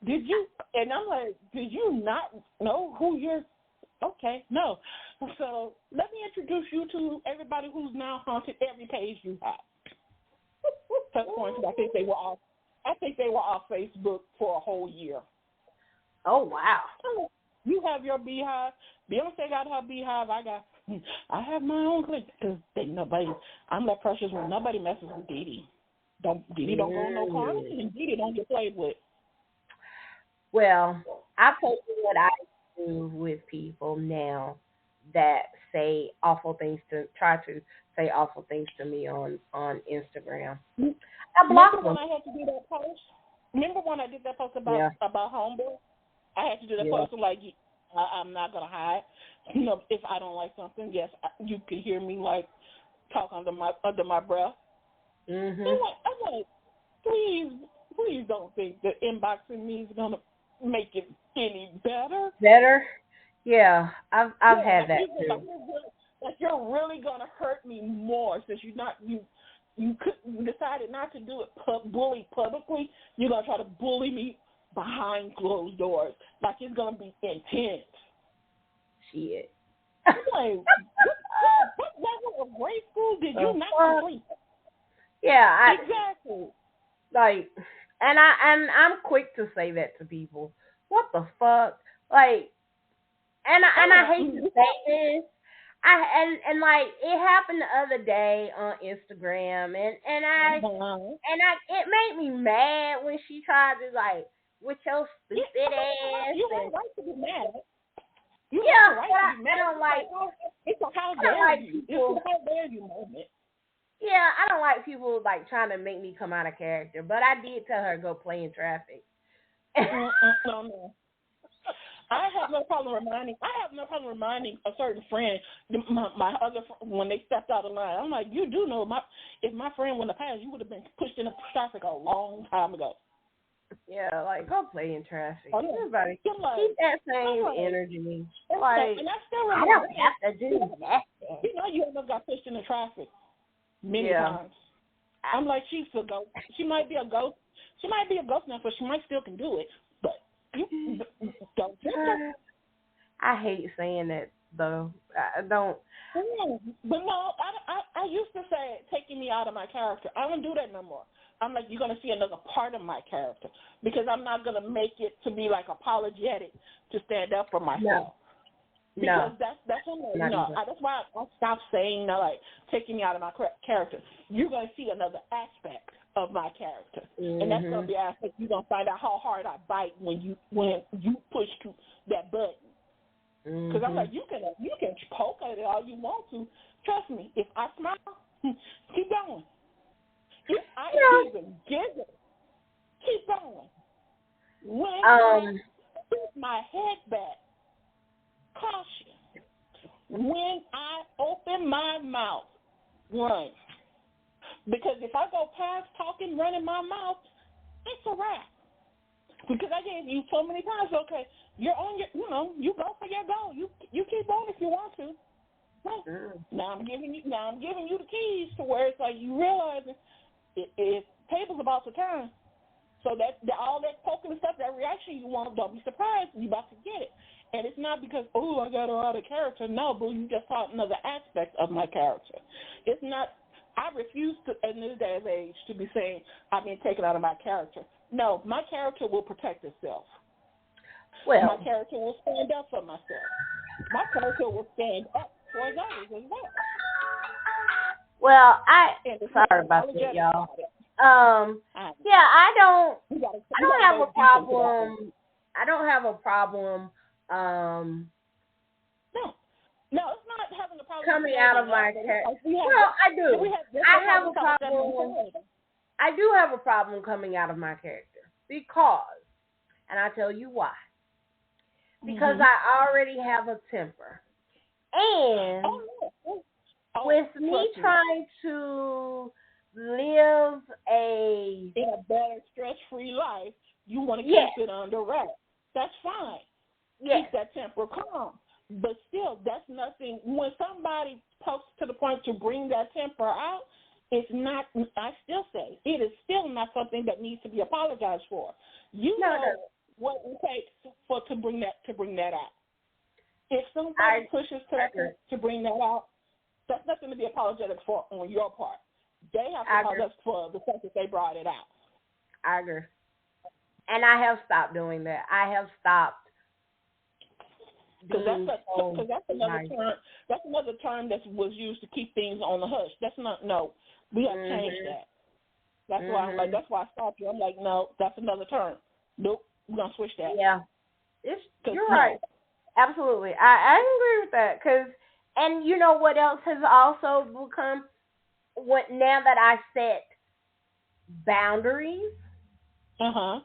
Did you? And I'm like, did you not know who you're? Okay, no. So let me introduce you to everybody who's now haunted every page you have. Touch points. I think they were off Facebook for a whole year. Oh wow! You have your beehive. Beyonce got her beehive. I have my own clique because I'm that precious one. Nobody messes with Didi. Didi don't go no corners, and Didi don't get played with. Well, I told you what I do with people now that try to say awful things to me on Instagram. I block them. When I had to do that post? Remember when I did that post about Homeboy? I had to do that post like, I'm not gonna hide. If I don't like something, yes, you can hear me like talk under my breath. I'm like, please don't think that inboxing me is gonna make it any better. Better? Yeah, I've had that too. Like you're really gonna hurt me more since you decided not to do it bully publicly. You're gonna try to bully me behind closed doors. Like it's gonna be intense. Shit. I'm like, what level of grade school did you not complete? Yeah, exactly. Like, and I'm quick to say that to people. What the fuck? Like, and I hate to say this. And like it happened the other day on Instagram, and it made me mad when she tried to like with your stupid ass. You have a right to be mad. I don't like. It's a how dare you. It's a how dare you moment. Yeah, I don't like people like trying to make me come out of character, but I did tell her to go play in traffic. No. I have no problem reminding a certain friend, my other when they stepped out of line. I'm like, you do know if my friend wouldn't have passed, you would have been pushed into traffic a long time ago. Yeah, like go play in traffic. Everybody keep that same energy. Like I don't have to do that. You know, you almost got pushed into traffic many times. I'm like, she's a ghost. She might be a ghost. She might be a ghost now, but she might still can do it. But you don't. I hate saying that though. I don't. But no, I used to say taking me out of my character. I don't do that no more. I'm like, you're going to see another part of my character because I'm not going to make it to be like apologetic to stand up for myself. Because that's why I stopped saying like taking me out of my character. You're going to see another aspect of my character, and that's going to be aspect you're going to find out how hard I bite when you push that button. Because I'm like, you can poke at it all you want to. Trust me, if I smile, keep going. If I even giggle, keep going. When I put my head back, caution. When I open my mouth, run. Because if I go past talking, running my mouth, it's a wrap. Because I gave you so many times, okay, you're on your, you go for your goal. You keep on if you want to. Right. Now I'm giving you the keys to where it's like you realize if table's about to turn. So that all that poking and stuff, that reaction you want, don't be surprised. You about to get it. And it's not because, I got her out of character. No, boo, you just saw another aspect of my character. It's not, I refuse to, in this day and age, to be saying I've been taken out of my character. No, my character will protect itself. Well, my character will stand up for myself. My character will stand up for others as well. Well, sorry about that, y'all. I don't have a problem. I don't have a problem. No, it's not having a problem coming out of my character. Well, I do. I have a problem. I do have a problem coming out of my character because, and I'll tell you why. Because I already have a temper, and with me trying to live in a better stress-free life, you want to keep it under wraps. That's fine. Keep that temper calm. But still, that's nothing. When somebody pokes to the point to bring that temper out, it's not, I still say, it is still not something that needs to be apologized for. You know what it takes to bring that out. If somebody pushes to bring that out, that's nothing to be apologetic for on your part. They have to apologize for the fact that they brought it out. I agree. And I have stopped doing that. I have stopped. Because that's another term. That's another term that was used to keep things on the hush. That's not. No, we have changed that. That's why I'm like. That's why I stopped you. I'm like, no, that's another term. Nope, we're gonna switch that. Yeah, you're right. Absolutely, I agree with that. And you know what else has also become now that I set boundaries. Now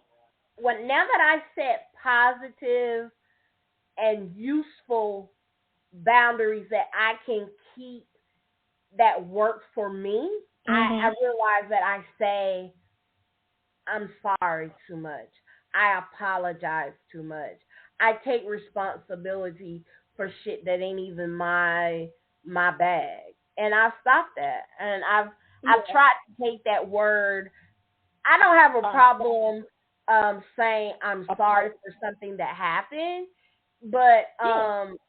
that I set positive and useful boundaries that I can keep that work for me, I realize that I say, I'm sorry too much. I apologize too much. I take responsibility for shit that ain't even my bag. And I've stopped that. And I've tried to take that word. I don't have a problem saying I'm sorry for something that happened. But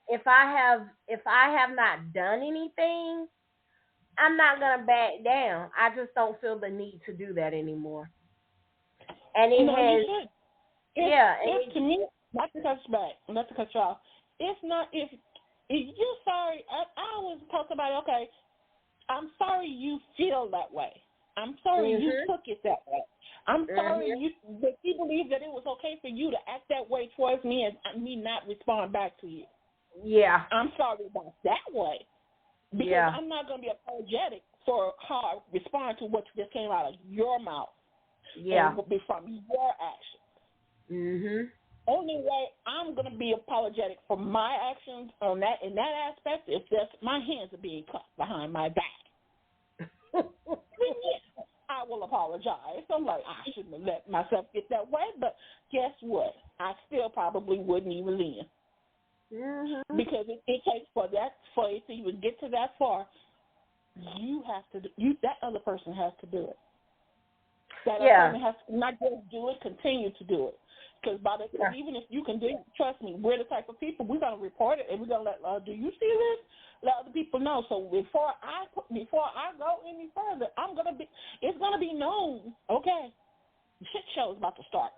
if I have not done anything, I'm not gonna back down. I just don't feel the need to do that anymore. And it has, If to me, not to cut you off. It's not if you're sorry. I always talk about okay. I'm sorry you feel that way. I'm sorry you took it that way. I'm sorry that you believe that it was okay for you to act that way towards me and me not respond back to you. Yeah. I'm sorry about that way. Because I'm not going to be apologetic for how I respond to what just came out of your mouth. Yeah. And will be from your actions. Only way I'm going to be apologetic for my actions in that aspect is just my hands are being clapped behind my back. I will apologize. I'm like, I shouldn't have let myself get that way, but guess what? I still probably wouldn't even lean. Because it takes for it to even get to that far, that other person has to do it. That other person has to not just do it, continue to do it. Because even if you can do it, trust me, we're the type of people, we're gonna report it and we're gonna let do you see this? Let other people know. So before I go any further, it's gonna be known. Okay, shit show is about to start.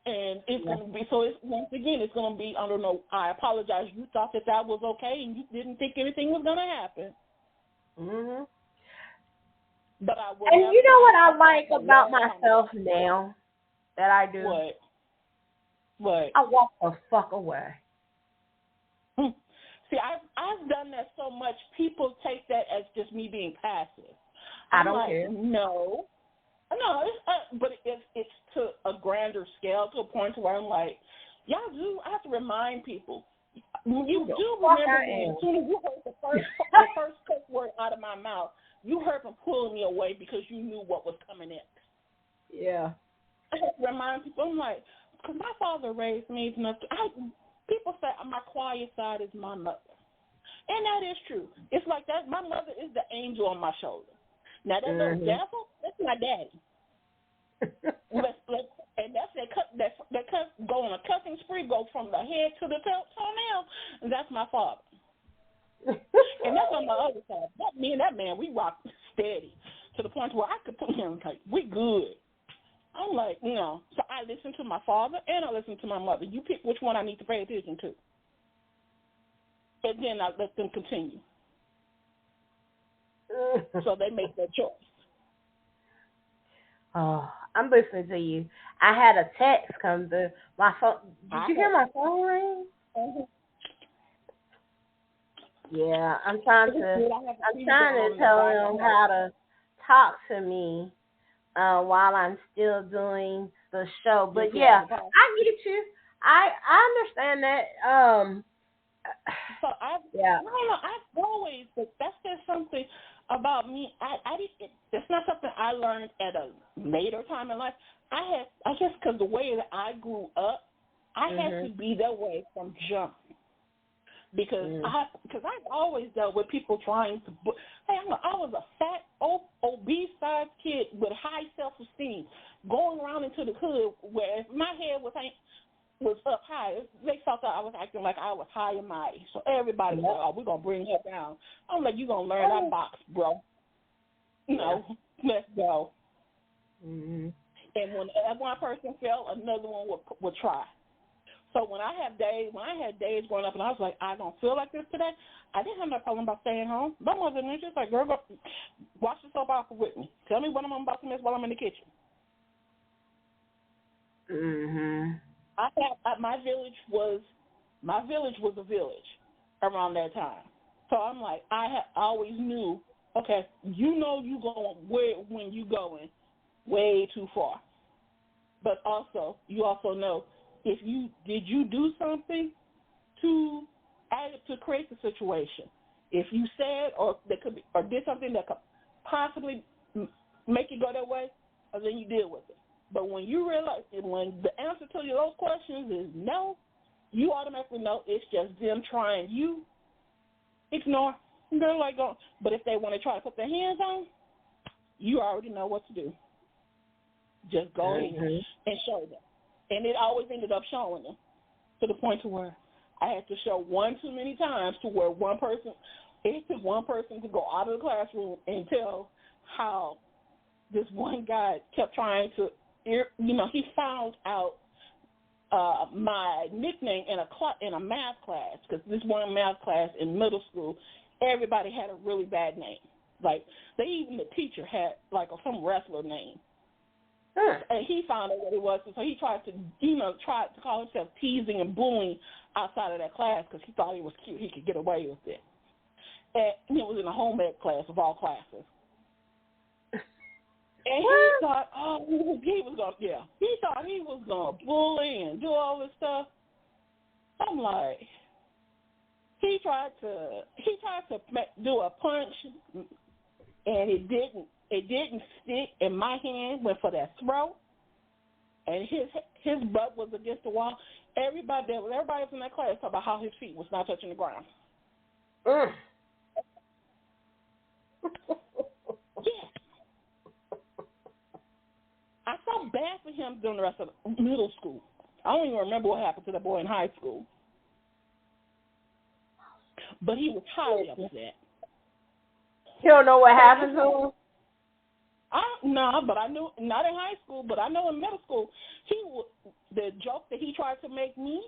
And it's going to be, so it's, once again, it's going to be, I don't know, I apologize. You thought that was okay and you didn't think anything was going to happen. But I will. And you know what I like about myself now that I do? What? I walk the fuck away. See, I've done that so much, people take that as just me being passive. I don't care. No, but it's to a grander scale, to a point where I'm like, y'all do. I have to remind people. You do remember as soon as you heard the first cuss word out of my mouth, you heard them pulling me away because you knew what was coming in. Yeah. I have to remind people. I'm like, because my father raised me enough. People say my quiet side is my mother, and that is true. It's like that. My mother is the angel on my shoulder. Now that little devil, that's my daddy. And that's that go on a cussing spree, go from the head to the toenail, and that's my father. And that's on my other side. Me and that man, we rock steady to the point where I could put him like, we good. I'm like, so I listen to my father and I listen to my mother. You pick which one I need to pay attention to. And then I let them continue. So they make their choice. Oh, I'm listening to you. I had a text come through my phone. Did you hear my phone ring? Yeah, I'm trying to tell them how to talk to me while I'm still doing the show. But yeah, I get you. I understand that. So I don't know. I've always, but that's just something about me. It's not something I learned at a later time in life. I guess because the way that I grew up, I had to be that way from jump. Because I've always dealt with people trying to. Hey, I was a fat, obese-sized kid with high self-esteem, going around into the hood where if my head was up high, they thought that I was acting like I was high and mighty. So everybody was like, "Oh, we're gonna bring her down." I'm like, "You gonna learn that box, bro? Let's go." And when one person fell, another one would try. So when I had days growing up and I was like, I don't feel like this today, I didn't have no problem about staying home. My mother was just like, girl, go watch the soap opera with me. Tell me what I'm about to miss while I'm in the kitchen. My village was a village around that time. So I'm like, I always knew, okay, you going when you going way too far. But also, you also know, did you do something to create the situation? If you said or did something that could possibly make it go that way, then you deal with it. But when you realize, when the answer to those questions is no, you automatically know it's just them trying you. Ignore. They're like, but if they want to try to put their hands on, you already know what to do. Just go in and show them. And it always ended up showing them to the point to where I had to show one too many times to where it took one person to go out of the classroom and tell how this one guy kept trying to, he found out my nickname in a math class, because this one math class in middle school, everybody had a really bad name. Like, even the teacher had, like, some wrestler name. And he found out what it was, so he tried to call himself teasing and bullying outside of that class because he thought he was cute. He could get away with it. And it was in a home ec class of all classes. And he thought, he thought he was going to bully and do all this stuff. I'm like, he tried to do a punch, and it didn't stick, and my hand went for that throat, and his butt was against the wall. Everybody was in that class talking about how his feet was not touching the ground. Yeah. I felt bad for him during the rest of middle school. I don't even remember what happened to that boy in high school. But he was highly upset. You don't know what happened to him? No, but I knew, not in high school, but I know in middle school, the joke that he tried to make me,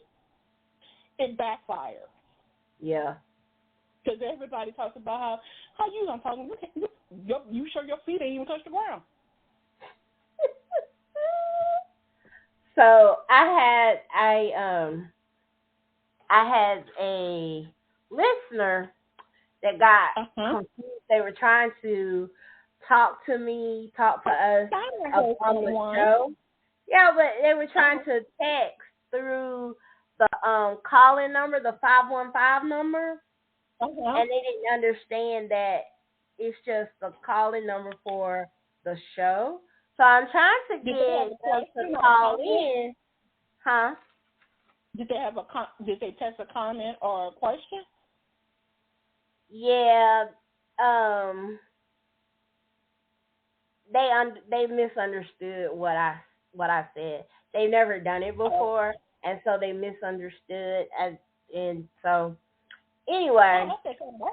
it backfired. Yeah. Because everybody talks about how you don't talk, you sure your feet ain't even touch the ground. So I had a listener that got confused. They were trying to talk to us on the show. Yeah, but they were trying to text through the call-in number, the 515 number, and they didn't understand that it's just the call-in number for the show. So I'm trying to get them to call in. Huh? Did they text a comment or a question? Yeah. They misunderstood what I said. They've never done it before, and so they misunderstood. And so anyway,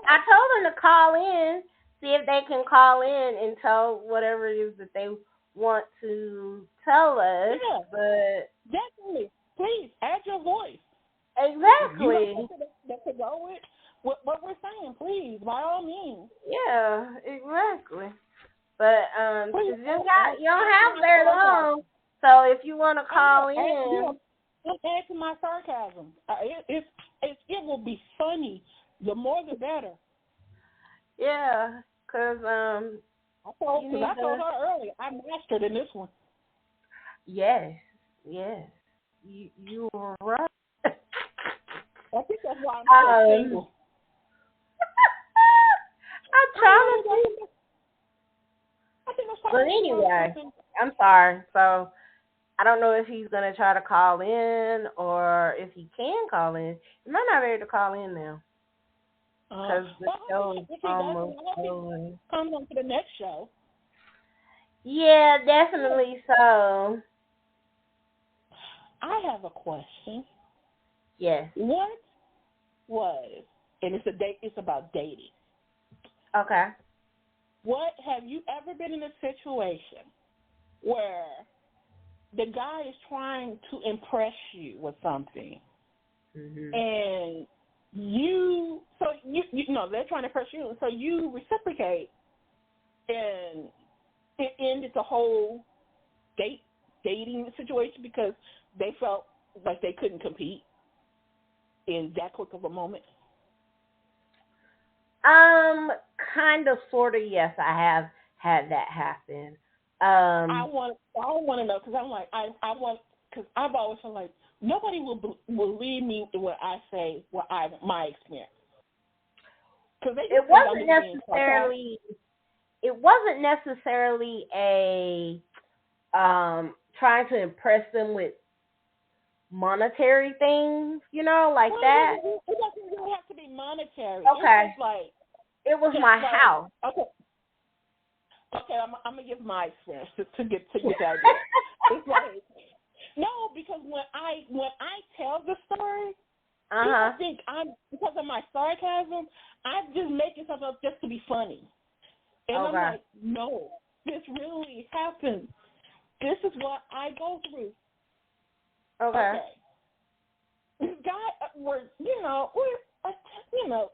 I told them to call in, see if they can call in and tell whatever it is that they want to tell us. Yeah, but definitely, please add your voice. Exactly. That could go with what we're saying, please, by all means. Yeah, exactly. But you don't have very long, so if you want to call in, add to my sarcasm. It will be funny. The more, the better. Yeah, because I told her earlier, I mastered in this one. Yes. You were right. I think that's why I'm so single. I'm trying to. But anyway, I'm sorry. So I don't know if he's gonna try to call in or if he can call in. He might not be able to call in now. Because the show is almost over. Comes on to the next show. Yeah, definitely so. I have a question. Yes. What was, and it's about dating. Okay. What, have you ever been in a situation where the guy is trying to impress you with something, and they're trying to impress you, so you reciprocate, and it ended the whole dating situation because they felt like they couldn't compete in that quick of a moment? Kind of, sort of, yes, I have had that happen. I want to know, because I'm like, because I've always felt like nobody will believe me when I say my experience. It wasn't necessarily a trying to impress them with monetary things, like that. It doesn't really have to be monetary. Okay. It's just like, it was my house. Okay, I'm gonna give my experience to get that idea. It's like, No, because when I tell the story, people think because of my sarcasm, I'm just making something up just to be funny. And I'm like, no, this really happened. This is what I go through. Okay. This guy, we're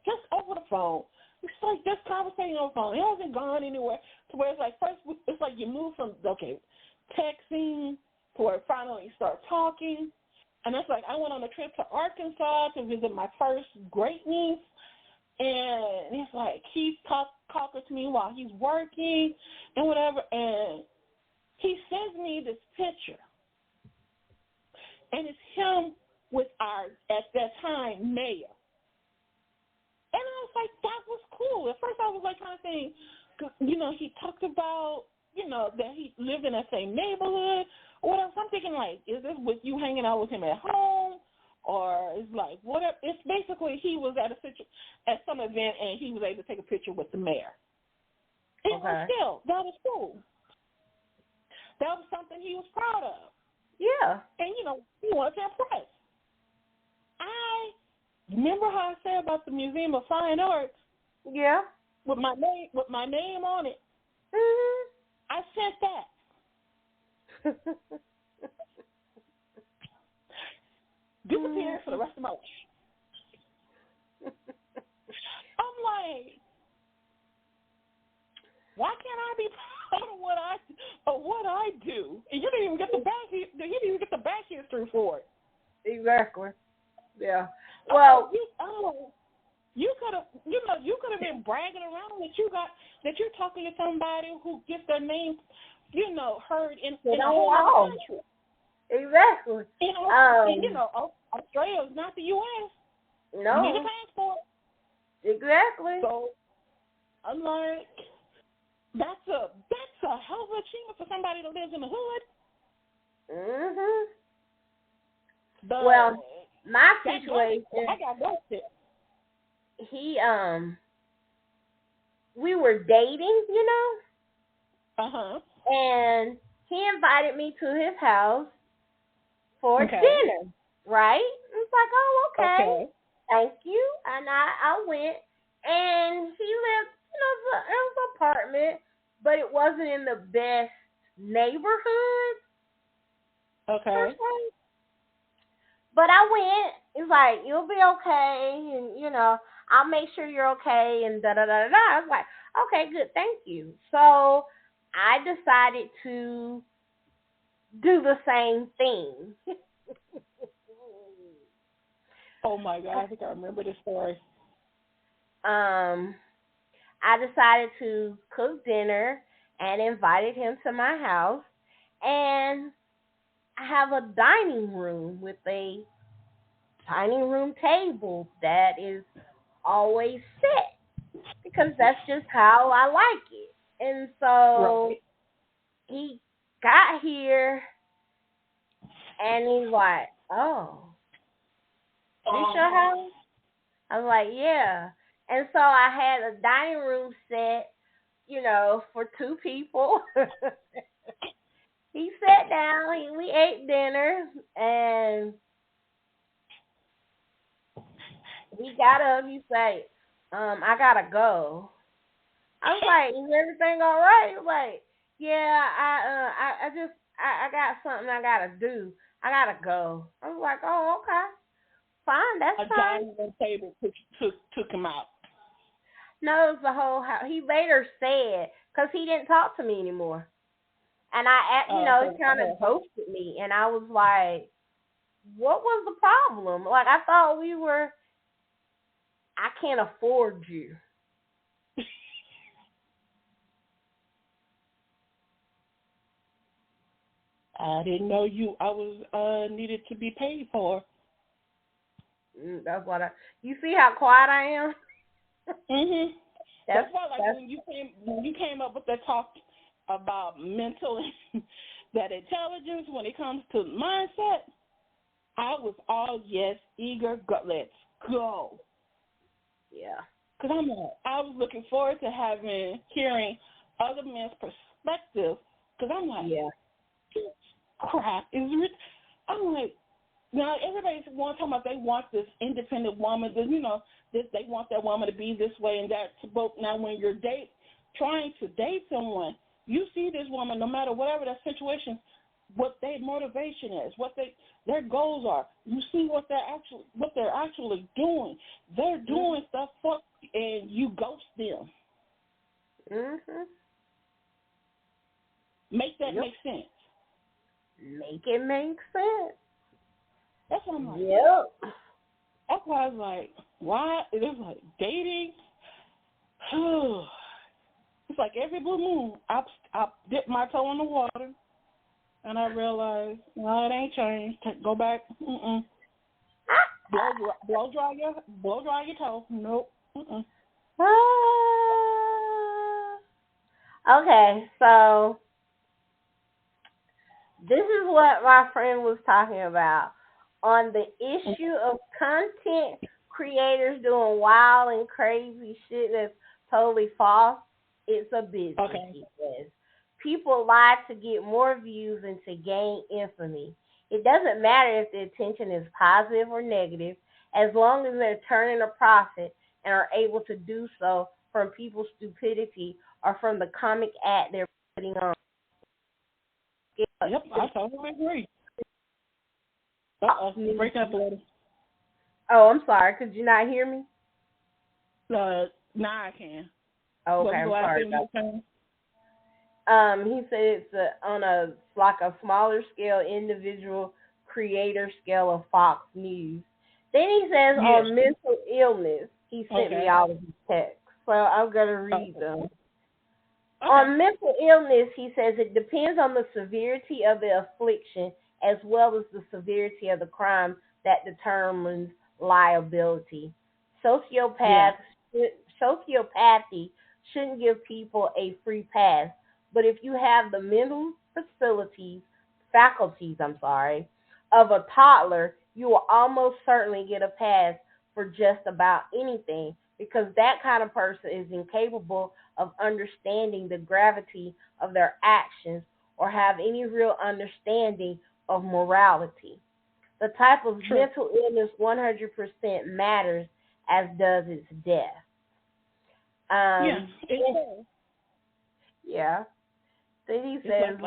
just over the phone. It's like just conversating on the phone. It hasn't gone anywhere to where it's like first it's like you move from texting to where finally you start talking. And it's like I went on a trip to Arkansas to visit my first great niece, and it's like he's talking to me while he's working and whatever, and he sends me this picture, and it's him with our, at that time, mayor. And I was like, that was cool. At first I was like trying to think, he talked about, that he lived in that same neighborhood or whatever. So I'm thinking, like, is this with you hanging out with him at home? Or it's like, whatever. It's basically he was at some event and he was able to take a picture with the mayor. And still, that was cool. That was something he was proud of. Yeah. And, he wanted to impress. Remember how I said about the Museum of Fine Arts? Yeah. With my name on it. Mm-hmm. I sent that. Disappeared for the rest of my life. I'm like, why can't I be proud of what I do? And you didn't even get the back history for it. Exactly. Yeah. Well, you could have been bragging around that you're talking to somebody who gets their name, heard in the whole country. Exactly. Australia is not the U.S. No. You need a passport. Exactly. So I'm like, that's a hell of an achievement for somebody that lives in the hood. Mhm. Well, my situation, I got ghosted. We were dating, and he invited me to his house for dinner, right? It's like, oh, okay, thank you. And I went, and he lived, it was an apartment, but it wasn't in the best neighborhood. Okay. But I went. It's like, you'll be okay, and, I'll make sure you're okay, and da-da-da-da-da. I was like, okay, good, thank you. So I decided to do the same thing. Oh, my God, I think I remember this story. I decided to cook dinner and invited him to my house, and I have a dining room with a dining room table that is always set because that's just how I like it. And so he got here and he's like, oh, this your house? I was like, yeah. And so I had a dining room set, for 2 people. He sat down, we ate dinner, and he got up, he said, I gotta go. I was like, is everything all right? He was like, yeah, I got something I gotta do. I gotta go. I was like, oh, okay. Fine, that's fine. A dining room table took him out. No, it was the whole house. He later said, because he didn't talk to me anymore. And he kind of ghosted me. And I was like, what was the problem? Like, I thought I can't afford you. I didn't know I was needed to be paid for. That's what you see how quiet I am? Mhm. That's why, when you came up with that talk about mental, that intelligence when it comes to mindset, I was all yes, eager, let's go. Yeah. Because I was looking forward to hearing other men's perspective. Because I'm like, yeah, this crap is I'm like, now everybody's talking about they want this independent woman, they want that woman to be this way and that. But now when you're trying to date someone, you see this woman, no matter whatever that situation, what their motivation is, what their goals are. You see what they're actually doing. They're doing stuff for you, and you ghost them. Mhm. Make that make sense. Make it make sense. That's what I'm like. Yep. That's why I was like, why? It is like dating. It's like every blue moon, I dip my toe in the water, and I realize, no, it ain't changed. Go back. Blow dry your toe. Nope. Okay, so this is what my friend was talking about on the issue of content creators doing wild and crazy shit that's totally false. It's a business, he says. People lie to get more views and to gain infamy. It doesn't matter if the attention is positive or negative, as long as they're turning a profit and are able to do so from people's stupidity or from the comic act they're putting on. Yep, I totally agree. Break up, lady. Oh, I'm sorry. Could you not hear me? Now I can. Okay, I'm sorry. He said it's on a smaller scale, individual creator scale of Fox News. Then he says on mental illness, he sent me all of his texts, so I'm going to read them. On mental illness, he says it depends on the severity of the affliction as well as the severity of the crime that determines liability. Sociopathy shouldn't give people a free pass, but if you have the mental faculties of a toddler, you will almost certainly get a pass for just about anything, because that kind of person is incapable of understanding the gravity of their actions or have any real understanding of morality. The type of mental illness 100% matters, as does its death. Yeah. Then he says,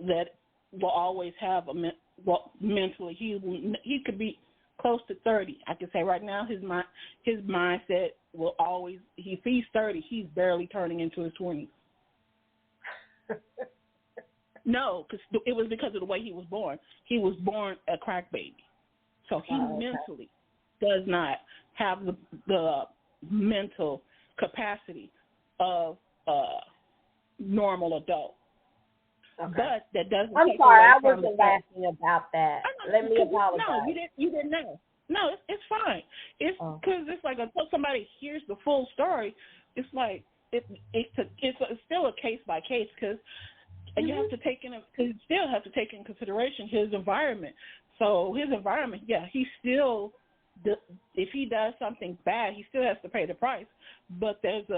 that will always have mentally. He could be close to 30. I can say right now his mindset will always. If he's 30, he's barely turning into his 20s. No, because it was because of the way he was born. He was born a crack baby, so he mentally does not have the mental capacity of a normal adult. Okay. But that doesn't. I'm sorry, I wasn't asking about that. Let me apologize. No, you didn't know. No, it's fine. It's because it's like until somebody hears the full story, it's like it's still a case by case, because you have to still have to take in consideration his environment. So his environment, he still, if he does something bad, he still has to pay the price. But there's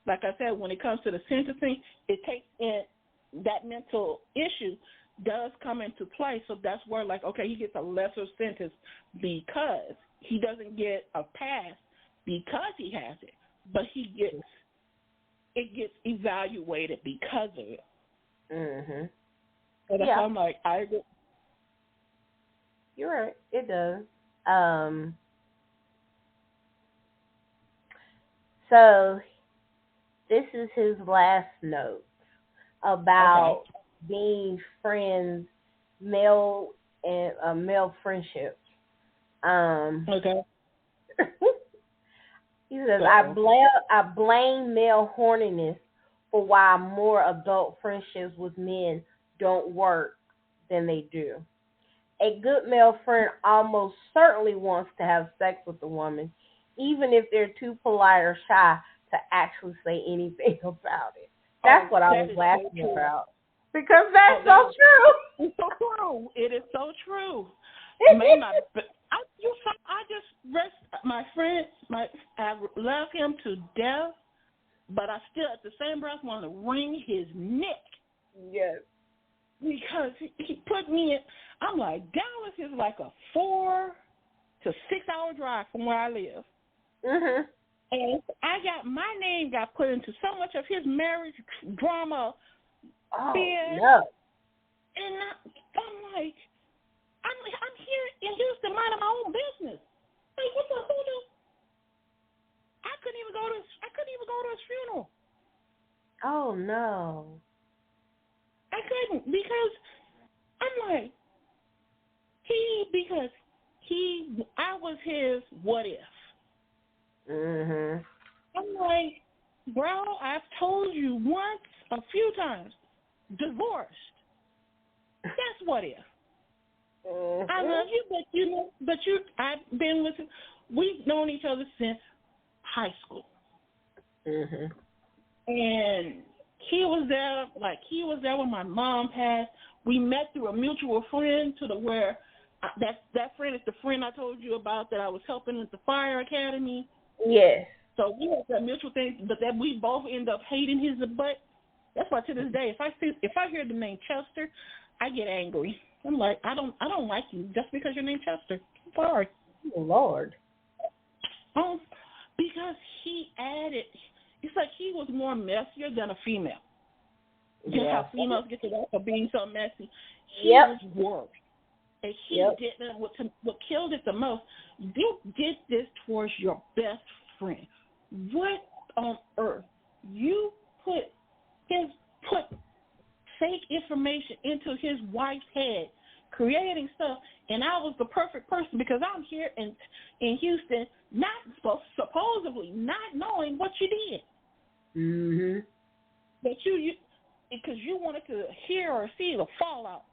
like I said, when it comes to the sentencing, it takes in that mental issue does come into play. So that's where, like, okay, he gets a lesser sentence because he doesn't get a pass because he has it, but it gets evaluated because of it. Mm-hmm. So that's why I'm like, I agree. You're right. It does. So this is his last note about being friends, male friendships. He says, I blame male horniness for why more adult friendships with men don't work than they do. A good male friend almost certainly wants to have sex with a woman, even if they're too polite or shy to actually say anything about it. That's what I was laughing about. Because that's so true. It's so true. It is so true. I just rest my friend. I love him to death, but I still, at the same breath, want to wring his neck. Yes. because he put me in. I'm like, Dallas is like a 4 to 6 hour drive from where I live. Mhm. And my name got put into so much of his marriage drama. Oh, bid, no. And I'm like, I'm here in Houston minding my own business. Like, what the hell? I couldn't even go to his funeral. Oh no. I couldn't, because I'm like, I was his what if. Mhm. I'm like, bro, I've told you once, a few times, divorced. That's what if. Mhm. I love you, I've been with him. We've known each other since high school. Mhm. And he was there when my mom passed. We met through a mutual friend where that friend is the friend I told you about that I was helping at the fire academy. Yes. So we had that mutual thing, but that we both end up hating his butt. That's why to this day, if I hear the name Chester, I get angry. I'm like, I don't like you just because your name's Chester. I'm sorry. Oh, Lord. Because it's like he was more messier than a female. Just how females get to that for being so messy. He was worse. And he did what killed it the most. You did this towards your best friend. What on earth? You put fake information into his wife's head, creating stuff, and I was the perfect person because I'm here in Houston, supposedly not knowing what you did. Mhm. But because you wanted to hear or see the fallout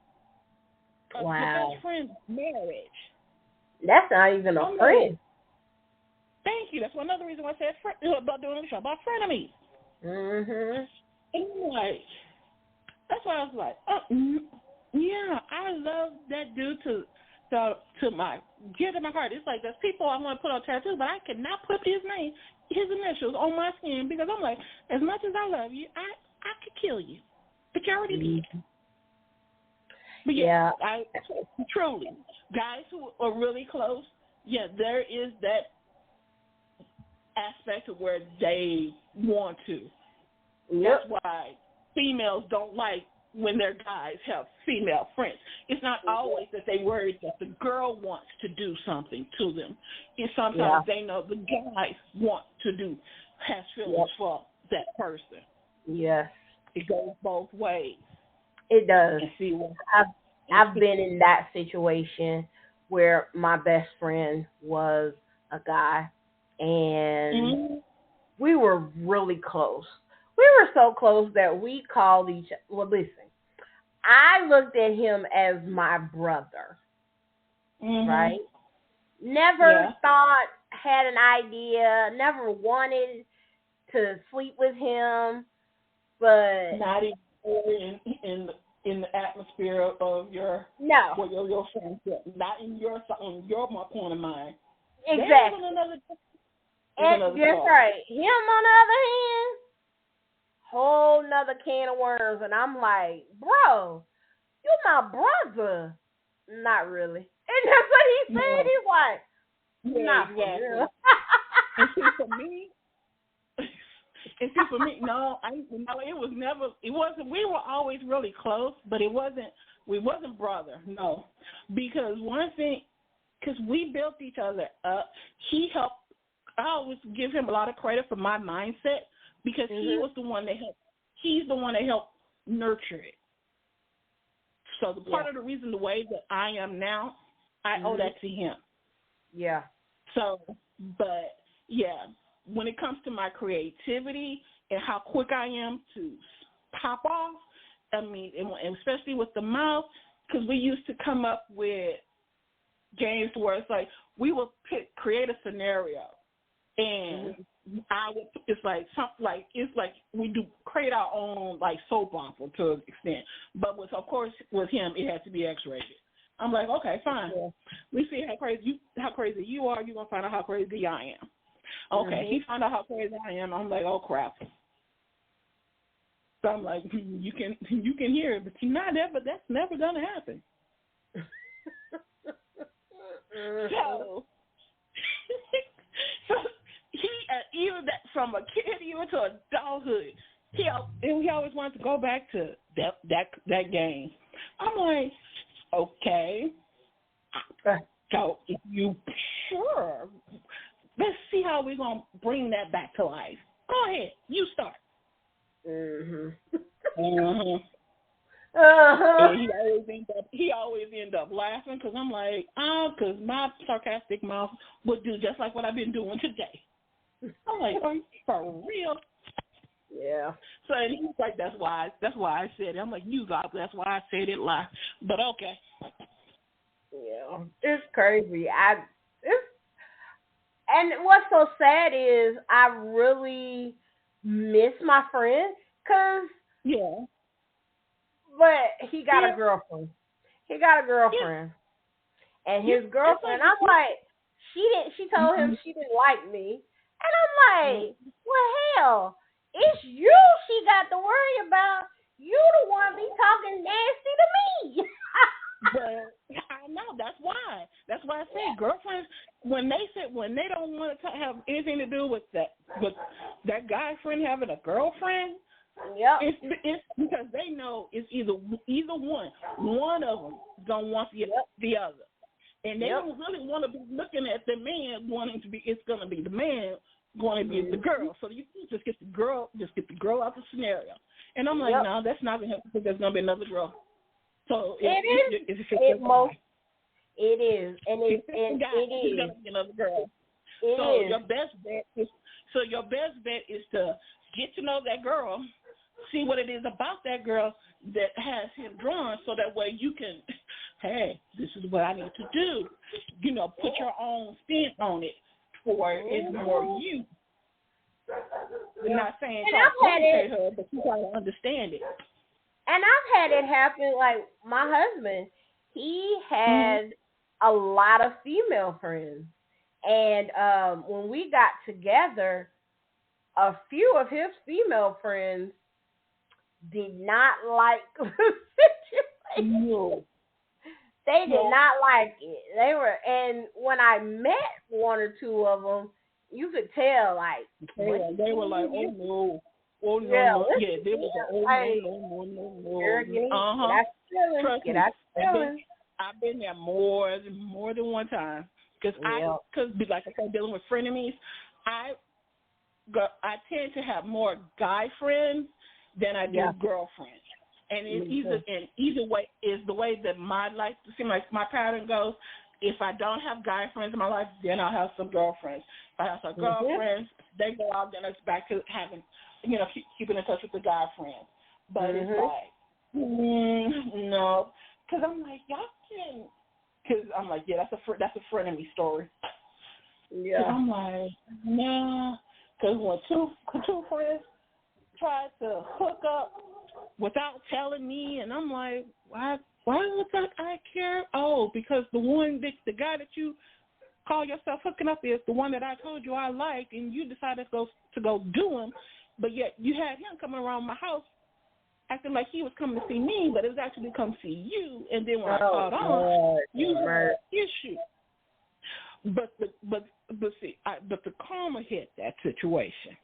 of your best friend's marriage. That's not even a friend. Thank you. That's another reason why I said about doing a show about frenemies. Mhm. And I'm like, that's why I was like, yeah, I love that dude to my heart. It's like there's people I want to put on tattoos, but I cannot put his initials on my skin because I'm like, as much as I love you, I could kill you, but you already did. But yeah, I truly, guys who are really close, there is that aspect of where they want to. That's why females don't like when their guys have female friends. It's not always that they worry that the girl wants to do something to them. And sometimes they know the guys has feelings for that person. Yes. It goes both ways. It does. I've been in that situation where my best friend was a guy, and we were really close. We were so close that we called each other. Well, listen, I looked at him as my brother, right? Never thought, had an idea, never wanted to sleep with him, but not even in the atmosphere of your friendship, not in your point of mind. Exactly. And that's right. Him, on the other hand, whole nother can of worms, and I'm like, bro, you my brother. Not really. And that's what he said. He's like, not exactly. real. And see for me, no, it was never. It wasn't. We were always really close, but we wasn't brother. No, because one thing, because we built each other up. He helped. I always give him a lot of credit for my mindset because he was the one that helped. He's the one that helped nurture it. So the part of the reason, the way that I am now, I owe that to him. Yeah. So, but yeah, when it comes to my creativity and how quick I am to pop off, I mean, and especially with the mouth, because we used to come up with games where it's like we would create a scenario, and it's like we do create our own like soap opera to an extent, but with him it has to be X-rated. I'm like, okay, fine. Yeah. We see how crazy you are. You're gonna find out how crazy I am. Okay, he found out how crazy I am. I'm like, oh crap. So I'm like, you can hear it, but that's never gonna happen. So he even that from a kid even to adulthood, he always wanted to go back to that game. I'm like, okay, so if you sure, let's see how we're gonna bring that back to life. Go ahead, you start. Mhm. And he always end up laughing because I'm like, because my sarcastic mouth would do just like what I've been doing today. I'm like, are you for real? Yeah. So and he's like, that's why I said it. I'm like, you got, that's why I said it live. But okay. Yeah, it's crazy. And what's so sad is I really miss my friend, but he got a girlfriend. And his girlfriend, I'm like, she told him she didn't like me, and I'm like, well, hell, it's you she got to worry about. You the one be talking nasty to me. But I know that's why I say girlfriends when they don't want to have anything to do with that guy friend having a girlfriend. Yep. It's because they know it's either one of them don't want the other, and they don't really want to be looking at the man wanting to be. It's going to be the man going to be the girl. So you just get the girl out the scenario. And I'm like, no, that's not going to happen because there's going to be another girl. So it is, and it is going to be another girl. Your best bet is to get to know that girl, see what it is about that girl that has him drawn, so that way you can, hey, this is what I need to do. Put your own spin on it for it's more you. You're not saying try to educate her, but you try to understand it. And I've had it happen, like my husband, he had a lot of female friends. And when we got together, a few of his female friends did not like the situation. No. They did not like it. And when I met one or two of them, you could tell, like, they were like, oh no. Oh no, yeah, they was like, oh no. Trust me, I've been there more than one time. Because like I said, dealing with frenemies, I tend to have more guy friends than I do girlfriends. And it's either way is the way that my life seems like my pattern goes. If I don't have guy friends in my life, then I'll have some girlfriends. If I have some girlfriends, they go out, then it's back to having, keeping in touch with the guy friends. But it's like, no, because I'm like, y'all can, because I'm like, yeah, that's a frenemy story. Yeah. I'm like, nah, because when two friends try to hook up without telling me, and I'm like, why would I care? Oh, because the guy that you call yourself hooking up is the one that I told you I liked, and you decided to go do him, but yet you had him coming around my house acting like he was coming to see me, but it was actually to come see you, and then when I caught on, you had an issue. But the karma hit that situation.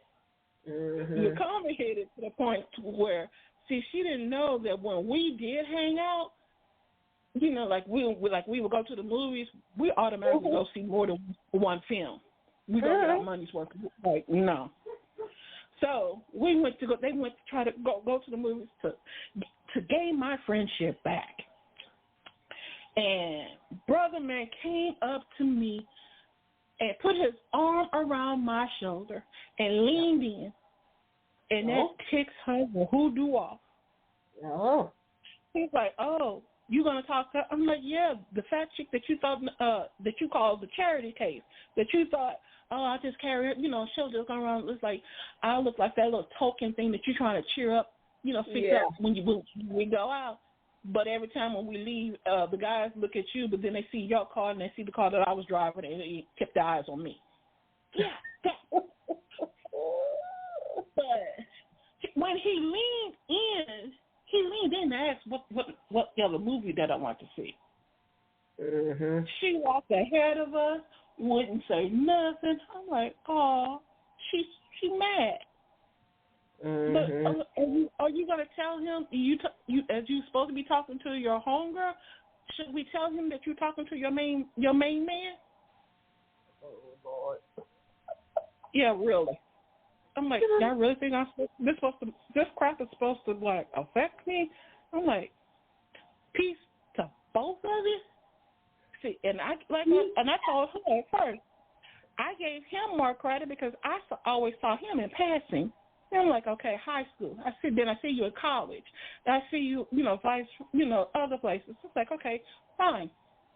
The karma hit it to the point where, see, she didn't know that when we did hang out, like we would go to the movies, we automatically go see more than one film. We go get our money's worth. Like, no. So they went to try to go to the movies to gain my friendship back. And brother man came up to me and put his arm around my shoulder and leaned in, and that kicks her the hoodoo off. Oh. He's like, oh, you gonna talk to her? I'm like, yeah, the fat chick that you thought that you called the charity case, that you thought, oh, I just carry her, she'll just go around. Looks like I look like that little token thing that you're trying to cheer up, fix up when we go out. But every time when we leave, the guys look at you, but then they see your car and they see the car that I was driving, and they kept their eyes on me. Yeah. But why when he leaned in to ask what other movie that I want to see. Mm-hmm. She walked ahead of us, wouldn't say nothing. I'm like, oh, she mad. Mm-hmm. But are you gonna tell him you as you supposed to be talking to your homegirl? Should we tell him that you're talking to your main man? Oh Lord. Yeah, really. I'm like, y'all really think this crap is supposed to like affect me? I'm like, peace to both of you. See, and I told her at first, I gave him more credit because I always saw him in passing. And I'm like, okay, high school. Then I see you at college. I see you, other places. It's like, okay, fine.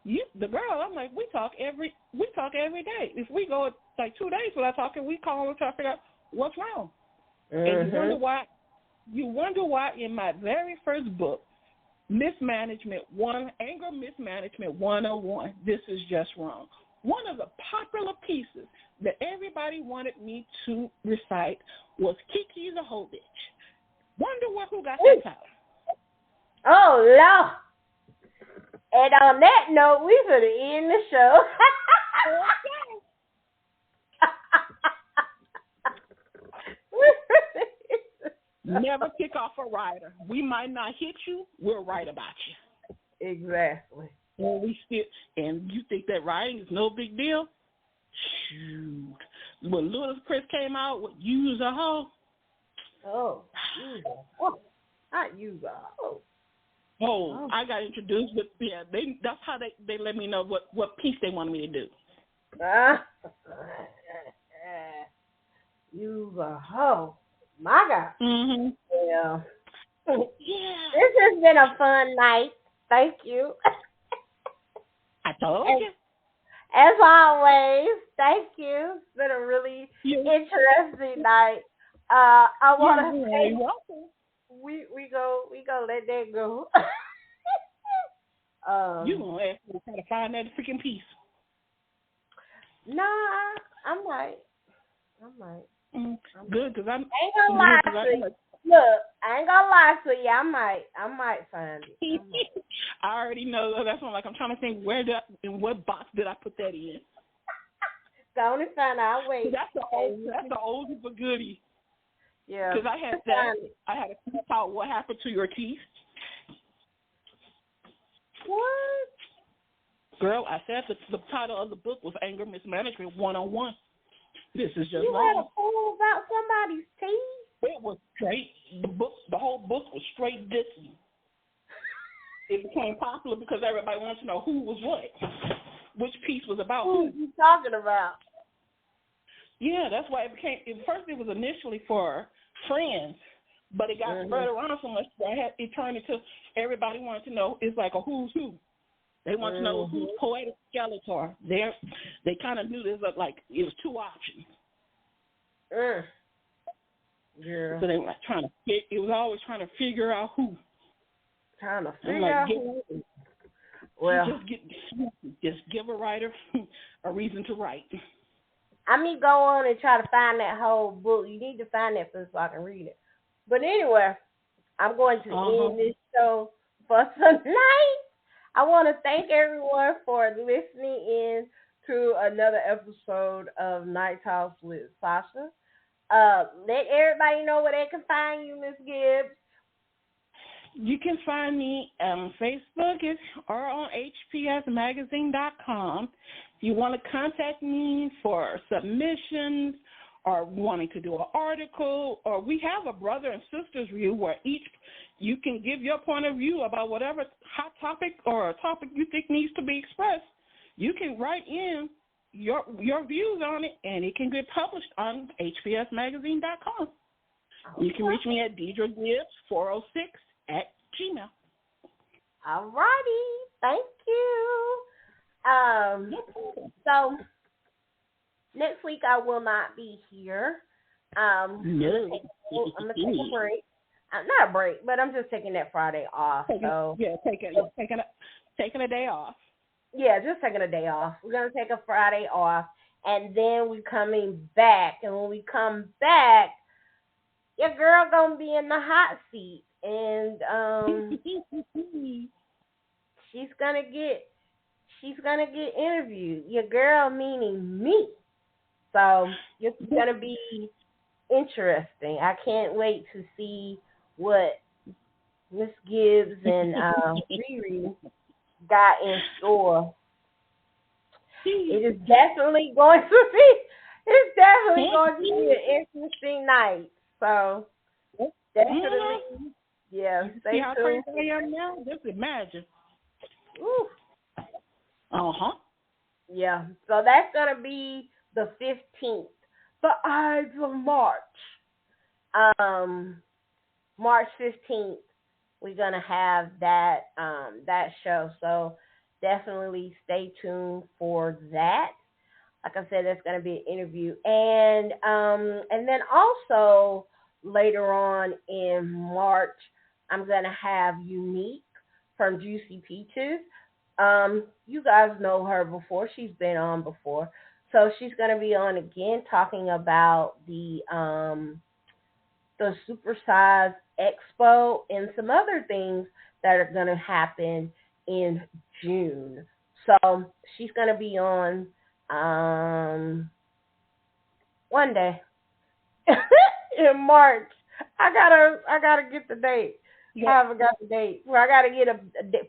The girl, I'm like, we talk every day. If we go like 2 days without talking, we call and try to figure out what's wrong. Mm-hmm. And you wonder why in my very first book, Anger Mismanagement 101, This Is Just Wrong. One of the popular pieces that everybody wanted me to recite was Kiki the Whole Bitch. Wonder who got that title. Oh, Lord. And on that note, we should end the show. Never pick off a writer. We might not hit you, we'll write about you. Exactly. And you think that writing is no big deal? Shoot. When Ludacris came out with Use a Hoe. Oh, use a hoe. Not use a hoe. Oh, I got introduced, but yeah, that's how they let me know what piece they wanted me to do. Use a hoe. My God. Mm-hmm. Yeah. Yeah. This has been a fun night. Thank you. I told you. As always, thank you. It's been a really interesting night. I want to say we go let that go. You gonna ask me to try to find that freaking piece? Nah, I might. Good, because I ain't gonna lie to you. Look, I ain't gonna lie to you. I might find it. I already know. That's what I'm trying to think. In what box did I put that in? Go and find out. Wait. That's the oldie but goodie. Yeah. Because I had that. I had to find out what happened to your teeth. What? Girl, I said the title of the book was Anger Mismanagement 101. This is just you wrong. You had a poem about somebody's teeth? It was straight. The whole book was straight dissing. It became popular because everybody wanted to know who was what, which piece was about who. Who you talking about? Yeah, that's why it became. First, it was initially for friends, but it got spread around so much that it turned into everybody wanted to know. It's like a who's who. They want to know who's Poetic Skeletor. They kind of knew this, but like it was two options. Yeah. So they were trying to. It was always trying to figure out who. Trying to figure out who. Well, just give a writer a reason to write. I mean, go on and try to find that whole book. You need to find that first so I can read it. But anyway, I'm going to end this show for tonight. I want to thank everyone for listening in to another episode of Night Talks with Sasha. Let everybody know where they can find you, Miss Gibbs. You can find me on Facebook or on hpsmagazine.com. If you want to contact me for submissions or wanting to do an article, or we have a brother and sisters review where you can give your point of view about whatever hot topic or a topic you think needs to be expressed. You can write in your views on it, and it can get published on hpsmagazine.com. You can reach me at Deidre Gibbs 406 at Gmail. All righty. Thank you. So next week I will not be here. I'm gonna take a break. Not a break, but I'm just taking that Friday off. Taking a day off. Yeah, just taking a day off. We're gonna take a Friday off, and then we're coming back. And when we come back, your girl gonna be in the hot seat, and she's gonna get interviewed. Your girl, meaning me. So it's gonna be interesting. I can't wait to see what Miss Gibbs and Riri got in store. It is definitely going to be. It's definitely going to be an interesting night. So definitely, yeah. See how crazy I am now? Just imagine. Ooh. Yeah. So that's gonna be the 15th, the Ides of March. March 15th, we're gonna have that show. So definitely stay tuned for that. Like I said, that's gonna be an interview, and then also later on in March, I'm gonna have Unique from Juicy Peaches. You guys know her before; she's been on before, so she's gonna be on again talking about the Supersize Expo and some other things that are gonna happen in June. So she's gonna be on one day in March. I gotta get the date. Yep. I haven't got the date. Well, I gotta get a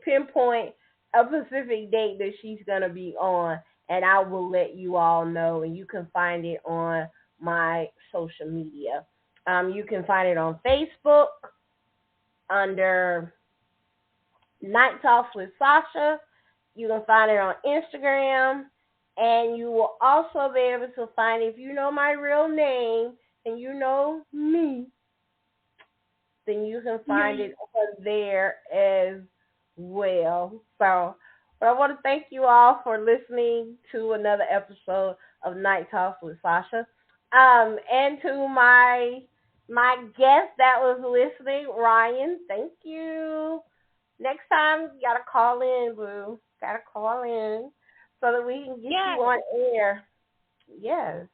pinpoint a specific date that she's gonna be on, and I will let you all know. And you can find it on my social media. You can find it on Facebook under Night Talks with Sasha. You can find it on Instagram, and you will also be able to find it if you know my real name and you know me. Then you can find it on there as well. So, but I want to thank you all for listening to another episode of Night Talks with Sasha. And to my guest that was listening, Ryan, thank you. Next time, you gotta call in, boo. Gotta call in so that we can get you on air. Yes.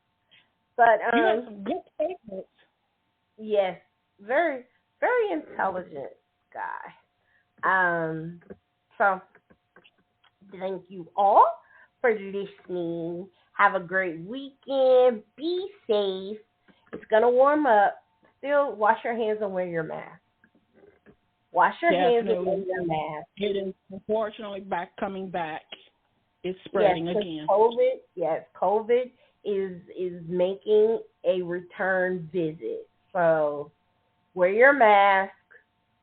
But you have some good statements. Yes, very, very intelligent guy. So thank you all for listening. Have a great weekend. Be safe. It's gonna warm up. Still wash your hands and wear your mask. Wash your hands and wear your mask. It is unfortunately coming back. It's spreading again. COVID is making a return visit. So wear your mask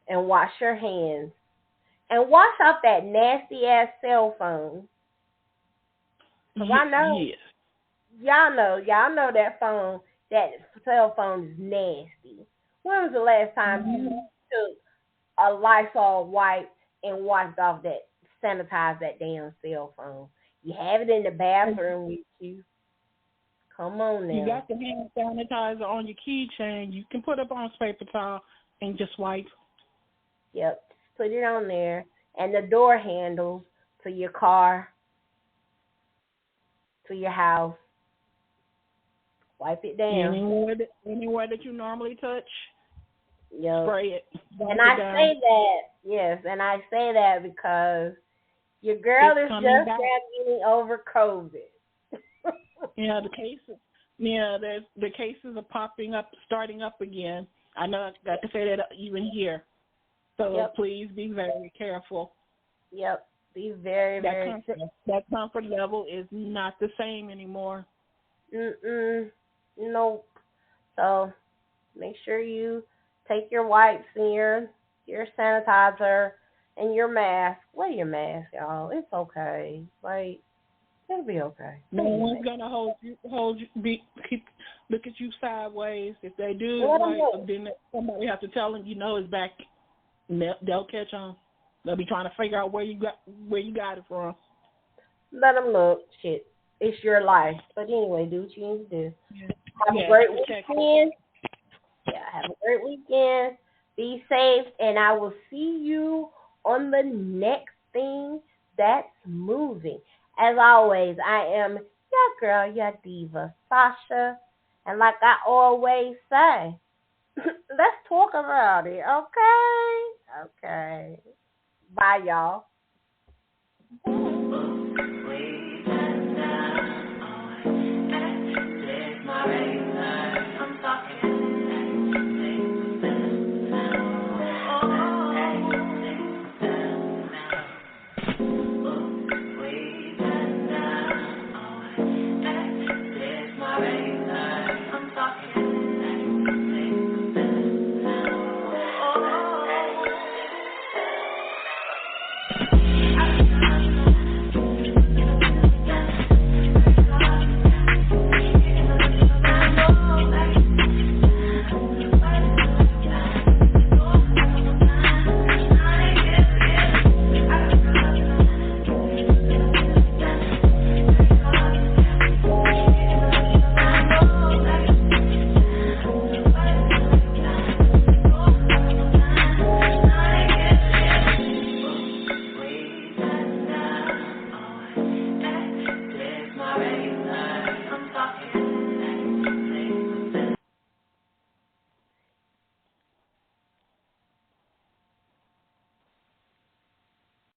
and wash your hands. And wash out that nasty ass cell phone. Cause I know, y'all know that cell phone is nasty. When was the last time you took a Lysol wipe and wiped off sanitized that damn cell phone? You have it in the bathroom with you. Come on now. You got the hand sanitizer on your keychain. You can put it on a paper towel and just wipe. Yep. Put it on there. And the door handles to your car, to your house. Wipe it down. Anywhere that you normally touch, yep. Spray it. And I say that, yes, and I say that because your girl is just getting over COVID. The cases are popping up, starting up again. I know I got to say that even here. So please be very careful. Yep. Be very, very careful. That comfort level is not the same anymore. Nope. So make sure you take your wipes and your sanitizer and your mask. Wear your mask, y'all. It's okay. Like, it'll be okay. No one's gonna hold you, look at you sideways. If they do, then somebody have to tell them it's back. They'll catch on. They'll be trying to figure out where you got it from. Let them look. Shit, it's your life. But anyway, do what you need to do. Have a great weekend. Have a great weekend. Be safe, and I will see you on the next thing that's moving. As always, I am your girl, your diva, Sasha. And like I always say, Let's talk about it, okay? Okay. Bye, y'all.